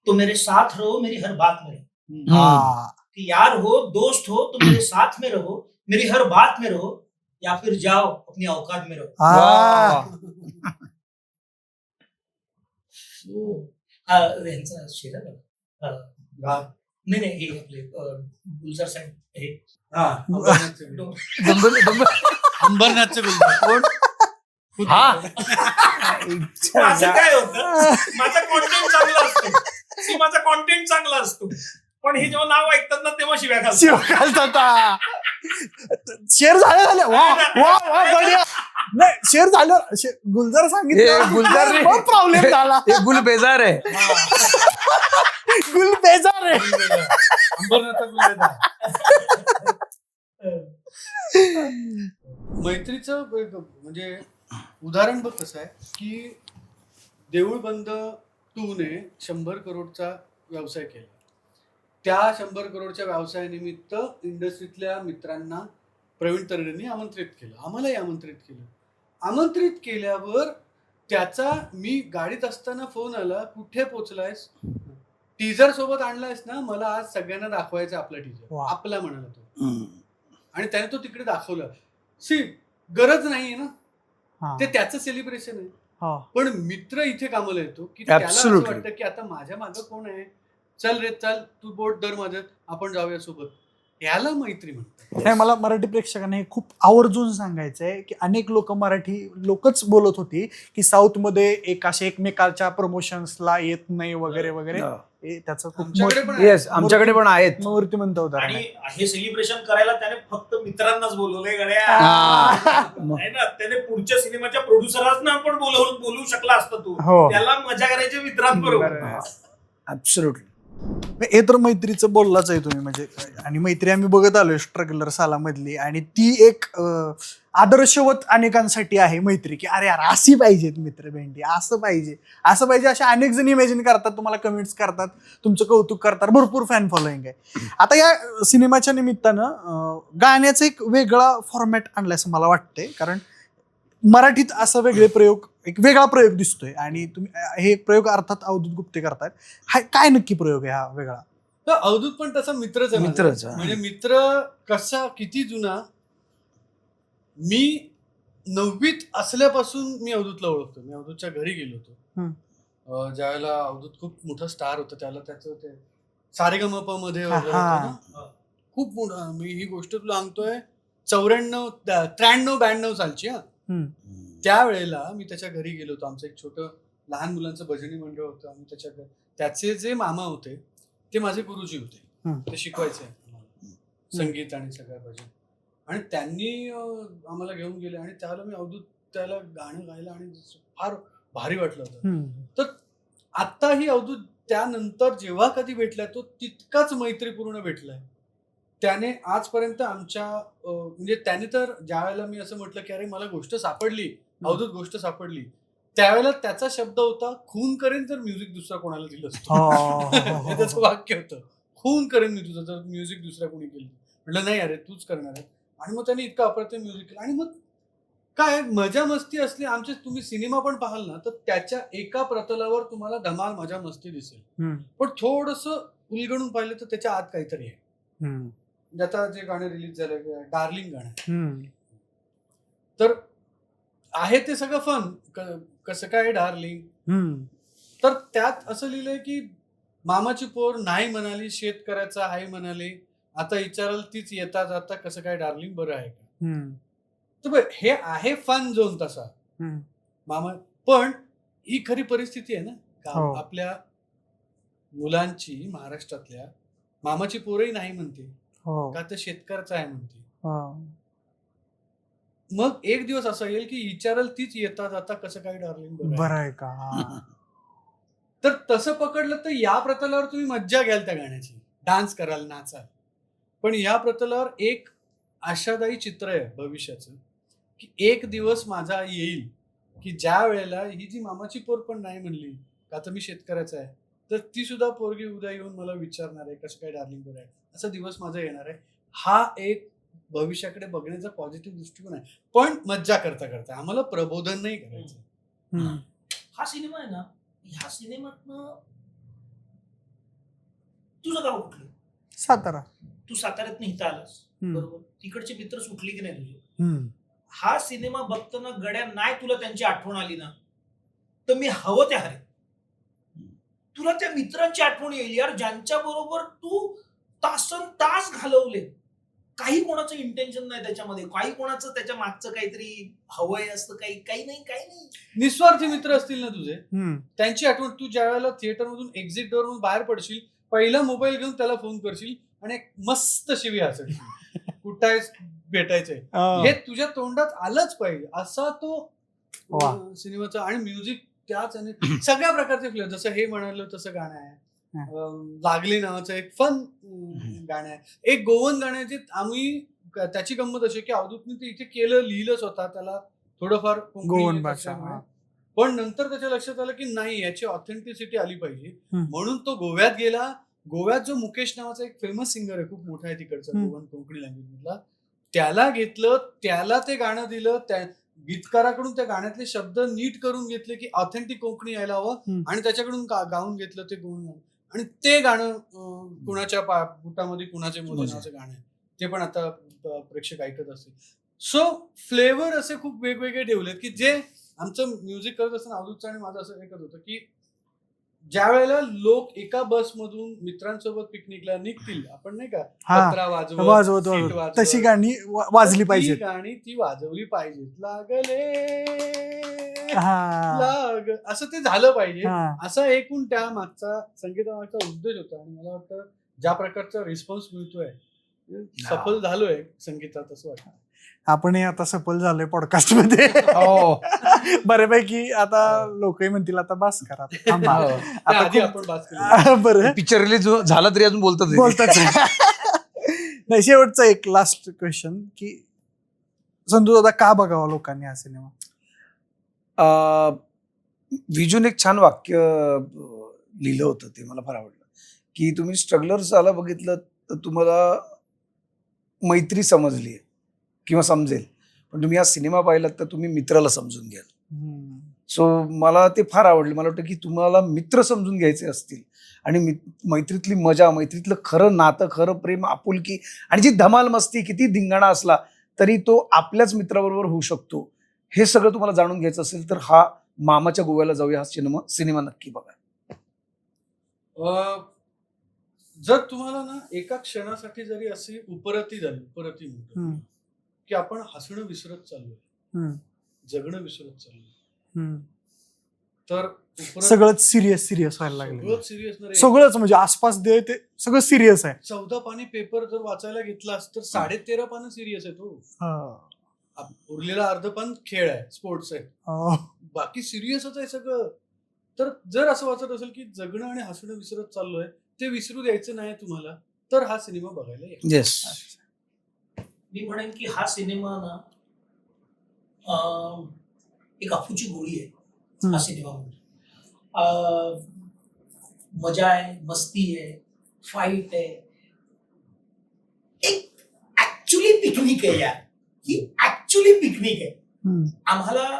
तो मेरे साथ रहो, मेरी हर बात में रहो. कि यार हो, दोस्त हो तो मेरे साथ में रहो, मेरी हर बात में रहो, या फिर जाओ अपनी औकात में रहो. यांचा शेर नाही हे आपले गुलजार साहेब हे अंबरनाथचे गुलजार. माझं काय होतं, माझा कॉन्टेंट चांगला असतो पण हे जेव्हा नाव ऐकतात ना तेव्हा शिव्या घालतात. शेअर झाले वा बढिया. नाही शेअर झालं, गुलजार सांगितलं, गुलजार प्रॉब्लेम झाला. गुल बेजार आहे. गुल बेजार आहे. अंबरनाथचा गुलजार. मैत्रीचं म्हणजे उदाहरण बघ कसं आहे की देऊळबंद 2 ने 100 करोडचा व्यवसाय केला. त्या 100 करोडच्या व्यवसायानिमित्त इंडस्ट्रीतल्या मित्रांना प्रवीण तरडेंनी आमंत्रित केलं, आम्हालाही आमंत्रित केलं. आमंत्रित केल्यावर त्याचा मी गाडीत असताना फोन आला, कुठे पोचलायस, टीजर सोबत आणलायस ना, मला आज सगळ्यांना दाखवायचं आपला टीजर. आपला म्हणाला तो. आणि त्याने तो तिकडे दाखवला. गरज नाहीये ना, ते त्याचं सेलिब्रेशन आहे. पण मित्र इथे कामाला येतो की त्याला असं वाटतं की आता माझ्या मागं कोण आहे, चल रे चल, तू बोट धर माझं, आपण जाऊया सोबत. याला मैत्री म्हणतात. नाही, मला मराठी प्रेक्षकांना हे खूप आवर्जून सांगायचंय की अनेक मराठी लोकच बोलत होती की साऊथ मध्ये एक असे एकमेकाच्या प्रमोशन्सला येत नाही वगैरे वगैरे. त्याचं खूप आमच्याकडे पण आहेत मूर्तिमंत होता. आणि हे सेलिब्रेशन करायला त्याने फक्त मित्रांनाच बोलवलंय गड्या. त्याने पुढच्या सिनेमाच्या प्रोड्युसरांना पण बोलवू शकला असता तू. त्याला मजा करायची मित्रांबरोबर. ऍब्सोल्युटली. हे तर मैत्रीचं बोललाच आहे तुम्ही, म्हणजे आणि मैत्री आम्ही बघत आलोय स्ट्रगलर सालामधली, आणि ती एक आदर्शवत अनेकांसाठी आहे मैत्री, की अरे यार अशी पाहिजेत मित्र भेंडी, असं पाहिजे असे अनेक जण इमॅजिन करतात, तुम्हाला कमेंट्स करतात, तुमचं कौतुक करतात, भरपूर फॅन फॉलोईंग आहे. आता या सिनेमाच्या निमित्तानं गाण्याचा एक वेगळा फॉर्मॅट आणलाय असं मला वाटतंय, कारण मराठीत असं एक वेगळा प्रयोग दिसतोय, आणि तुम्ही हे प्रयोग अर्थात अवधूत गुप्ते करतायत. हा काय नक्की प्रयोग आहे हा वेगळा? अवधूत पण तसा मित्रच आहे. म्हणजे मित्र कसा किती जुना, मी 9वीत असल्यापासून मी अवधूतला ओळखतो. मी अवधूतच्या घरी गेलो होतो ज्यावेळेला अवधूत खूप मोठा स्टार होता. त्याला त्याचं ते सारेगमप मध्ये खूप मोठा. मी ही गोष्ट तुला सांगतोय 93-92 सालची. त्यावेळेला मी त्याच्या घरी गेलो होतो. आमचं एक छोटं लहान मुलांचं भजनी मंडळ होतं. आम्ही त्याचे जे मामा होते ते माझे गुरुजी होते. ते शिकवायचे संगीत आणि सगळ्या भजन, आणि त्यांनी आम्हाला घेऊन गेले. आणि त्यावेळेला मी अवधूत त्याला गाणं गायला आणि फार भारी वाटलं होतं. तर आत्ताही अवधूत त्यानंतर जेव्हा कधी भेटलाय तो तितकाच मैत्रीपूर्ण भेटलाय. त्याने आजपर्यंत आमच्या म्हणजे त्याने तर ज्या वेळेला मी असं म्हटलं की अरे मला गोष्ट सापडली, अवधूत गोष्ट सापडली, त्यावेळेला त्याचा शब्द होता, खून करेन जर म्युझिक दुसरा कोणाला दिलं असतं. हे त्याचं वाक्य होतं, खून करेन मी तुझं जर म्युझिक दुसऱ्या कोणी केलं. म्हटलं नाही अरे तूच करणार आहे. आणि मग त्याने इतकं अप्रतिम म्युझिक केलं. आणि मग काय मजा मस्ती असली आमचे, तुम्ही सिनेमा पण पाहाल ना तर त्याच्या एका प्रतलावर तुम्हाला धमाल मजा मस्ती दिसेल, पण थोडस उलगडून पाहिलं तर त्याच्या आत काहीतरी आहे. म्हणजे आता जे गाणं रिलीज झालं डार्लिंग गाणं, तर आहे ते सगळं फन, कसं काय डार्लिंग, तर त्यात असं लिहिलंय की मामाची पोर नाही म्हणाली, शेतकऱ्याचा हाय म्हणाले, आता विचाराल तीच येता जाता, कसं काय डार्लिंग बरं आहे का. तर हे आहे फन झोन तसा मामा, पण ही खरी परिस्थिती आहे ना हो. आपल्या मुलांची. महाराष्ट्रातल्या मामाची पोरही नाही म्हणते का तर शेतकऱ्याचा आहे म्हणते. मग एक दिवस असा येईल की विचारल तीच येता जाता, कसं काय डार्लिंग बरं आहे का. तर तसं पकडलं तर या प्रतलावर तुम्ही मज्जा घ्याल त्या गाण्याची, डान्स कराल, नाचाल. पण या प्रतलावर एक आशादायी चित्र आहे भविष्याचं, की एक दिवस माझा येईल की ज्या वेळेला ही जी मामाची पोर पण नाही म्हणली का तर मी शेतकऱ्याचा आहे, तर ती सुद्धा पोरगी उद्या येऊन मला विचारणार आहे कसं काय डार्लिंग बरं आहे, असा दिवस माझा येणार आहे. हा एक भविष्याकडे बघण्याचा पॉझिटिव्ह दृष्टिकोन आहे. पण मज्जा करता करता आम्हाला प्रबोधन नाही करायचं. हा सिनेमा आहे ना, ह्या सिनेमातनं तुझं गाव कुठलं? सातारा. तू साताऱ्यात इथं आलास, बरोबर, तिकडचे मित्र सुटली की नाही तुझे? हा सिनेमा बघताना गड्या नाही तुला त्यांची आठवण आली ना तर मी हवं त्या हरे तुला त्या मित्रांची आठवण येईल यार, ज्यांच्या बरोबर तू तासन तास घालवले. काही कोणाचं इंटेन्शन नाही त्याच्यामध्ये, काही कोणाचं त्याच्या मागचं काहीतरी हवंय असतं, काही नाही. निस्वार्थी मित्र असतील ना तुझे, त्यांची आठवण. तू ज्या वेळेला थिएटर मधून एक्झिट डोअर मधून बाहेर पडशील, पहिला मोबाईल घेऊन त्याला फोन करशील आणि एक मस्त शिवी हसडशील, कुठं भेटायचंय, हे तुझ्या तोंडात आलंच पाहिजे असा तो सिनेमाचा. आणि म्युझिक त्याच, आणि सगळ्या प्रकारचे फ्लेवर, जसं हे म्हणालं तसं गाणं आहे. लागली नावाचं एक फन गाणं आहे. एक गोवन गाणं आहे जे आम्ही, त्याची गंमत अशी की अवधूतने ते इथे केलं, लिहिलं स्वतः, त्याला थोडंफार गोवन भाषा, पण नंतर त्याच्या लक्षात आलं की नाही याची ऑथेंटिसिटी आली पाहिजे, म्हणून तो गोव्यात गेला. गोव्यात जो मुकेश नावाचा एक फेमस सिंगर आहे, खूप मोठा आहे तिकडचा, गोवन कोकणी लँग्वेज मधला, त्याला घेतलं, त्याला ते गाणं दिलं, त्या गीतकाराकडून त्या गाण्यातले शब्द नीट करून घेतले की ऑथेंटिक कोकणी यायला हवं, आणि त्याच्याकडून गाऊन घेतलं ते गोवन. आणि ते गाणं कुणाच्या बुटामध्ये कुणाचे मोजे नावाचं गाणं आहे, ते पण आता प्रेक्षक ऐकत असतील. सो फ्लेवर असे खूप वेगवेगळे ठेवलेत की जे आमचं म्युझिक करत असताना अवधूतचं आणि माझं असं एकच होतं की ज्या वेळेला लोक एका बसमधून मित्रांसोबत पिकनिकला निघतील, आपण नाही का पत्रा वाजवत तशी गाणी वाजली पाहिजे, गाणी ती वाजवली पाहिजेत. लागले असं ते झालं पाहिजे, असा एकूण त्या मागचा संगीतामागचा उद्देश होता. आणि मला वाटतं ज्या प्रकारचा रिस्पॉन्स मिळतोय, सफल झालोय संगीतात असं वाटतं. आपण आता सफल झालोय पॉडकास्ट मध्ये बऱ्यापैकी. आता लोकही म्हणतील आता बास करा, आता बरं पिक्चर रिलीज झाला तरी अजून बोलतात. नाही, शेवटचा एक लास्ट क्वेश्चन की संतू दादा, का बघावा लोकांनी हा सिनेमा? विजून एक छान वाक्य लिहिलं होतं, ते मला फार आवडलं, की तुम्ही स्ट्रगलर्स आला बघितलं तर तुम्हाला मैत्री समजली किंवा समजेल, पण तुम्ही हा सिनेमा पाहिलात तर तुम्ही मित्राला समजून घ्याल. सो मला ते फार आवडलं. मला वाटतं की तुम्हाला मित्र समजून घ्यायचे असतील आणि मैत्रीतली मजा, मैत्रीतलं खरं नातं, खरं प्रेम, आपुलकी, आणि जी धमाल मस्ती, किती धिंगाणा असला तरी तो आपल्याच मित्राबरोबर होऊ शकतो, हे सगळं तुम्हाला जाणून घ्यायचं असेल तर हा मामाच्या गोव्याला जाऊया हा सिनेमा नक्की बघा. जर तुम्हाला ना एका क्षणासाठी जरी अशी उपरती झाली की आपण हसणं विसरत चाललोय, जगणं विसरत चाललोय, तर सगळंच सिरियस व्हायला लागलं, सगळंच सिरियस, सगळंच म्हणजे आसपास दे ते सगळं सिरियस आहे. 14 पानी पेपर जर वाचायला घेतलास तर 13.5 पानं सिरियस आहे तो, उरलेला अर्ध पान खेळ आहे, स्पोर्ट्स आहे, बाकी सिरियसच आहे सगळं. तर जर असं वाटत असेल की जगणं आणि हसणं विसरत चाललोय, ते विसरू द्यायचं नाही तुम्हाला, तर हा सिनेमा बघायला या. येस. मी म्हणेन की हा सिनेमा ना एक अफूची गोळी आहे. हा सिनेमा म्हणजे मजा आहे, मस्ती आहे, फाईट आहे, एक ऍक्च्युली पिकनिक आहे यार. ही ऍक्च्युली पिकनिक आहे. आम्हाला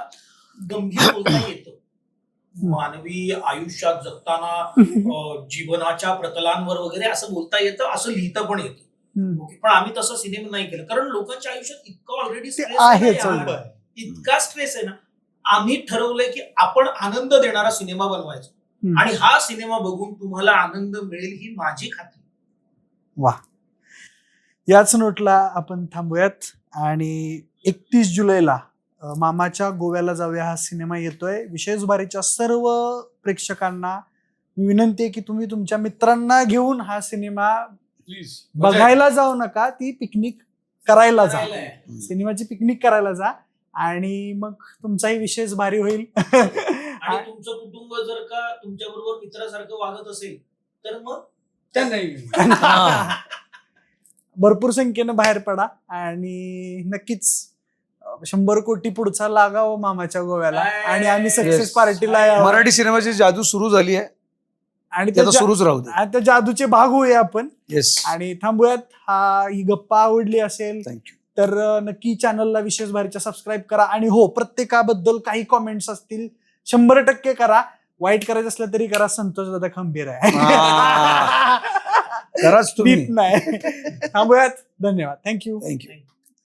गंभीर बोलता येतं. मानवी आयुष्यात जगताना जीवनाच्या प्रतलांवर वगैरे असं बोलता येतं, असं लिहिता पण येतं. पण आम्ही तसं सिनेमा नाही केलं, कारण लोकांच्या आयुष्यात इतकं ऑलरेडी स्ट्रेस आहेच. इतका स्ट्रेस आहे ना. आम्ही ठरवलंय की आपण आनंद देणारा सिनेमा बनवायचा, आणि हा सिनेमा बघून तुम्हाला आनंद मिळेल ही माझी खात्री. वा, याच नोटला आपण थांबूयात आणि 31 जुलैला मामाच्या गोव्याला जाऊया हा सिनेमा येतोय. विशेष बारीच्या सर्व प्रेक्षकांना विनंती आहे की तुम्ही तुमच्या मित्रांना घेऊन हा सिनेमा प्लीज बघायला जाऊ नका, ती पिकनिक करायला जा. करायला आहे. सिनेमाची पिकनिक करायला जा आणि मग तुमचाही विशेष भारी होईल. आणि तुमचं कुटुंब जर का तुमच्या बरोबर मित्रासारखं वागत असेल तर मग त्यांनाही भरपूर संख्येनं बाहेर पडा आणि नक्कीच 100 कोटी पुढचा लागावं मामाच्या गोव्याला आणि आम्ही सक्सेस Yes. पार्टीला यावं. मराठी सिनेमाची जादू सुरू झाली आहे, आणि ते आता सुरूच राहू दे. त्या जादूचे भाग होऊया आपण येस. आणि थांबूयात. ही गप्पा आवडली असेल थँक्यू. तर नक्की चॅनलला विशेष भारीच्या सबस्क्राईब करा आणि हो, प्रत्येकाबद्दल काही कॉमेंट्स असतील 100% करा. वाईट करायचं असलं तरी करा. संतोष दादा खंबीर आहे. खरंच तुम्ही. नाही. थांबूयात. धन्यवाद. थँक्यू. थँक्यू.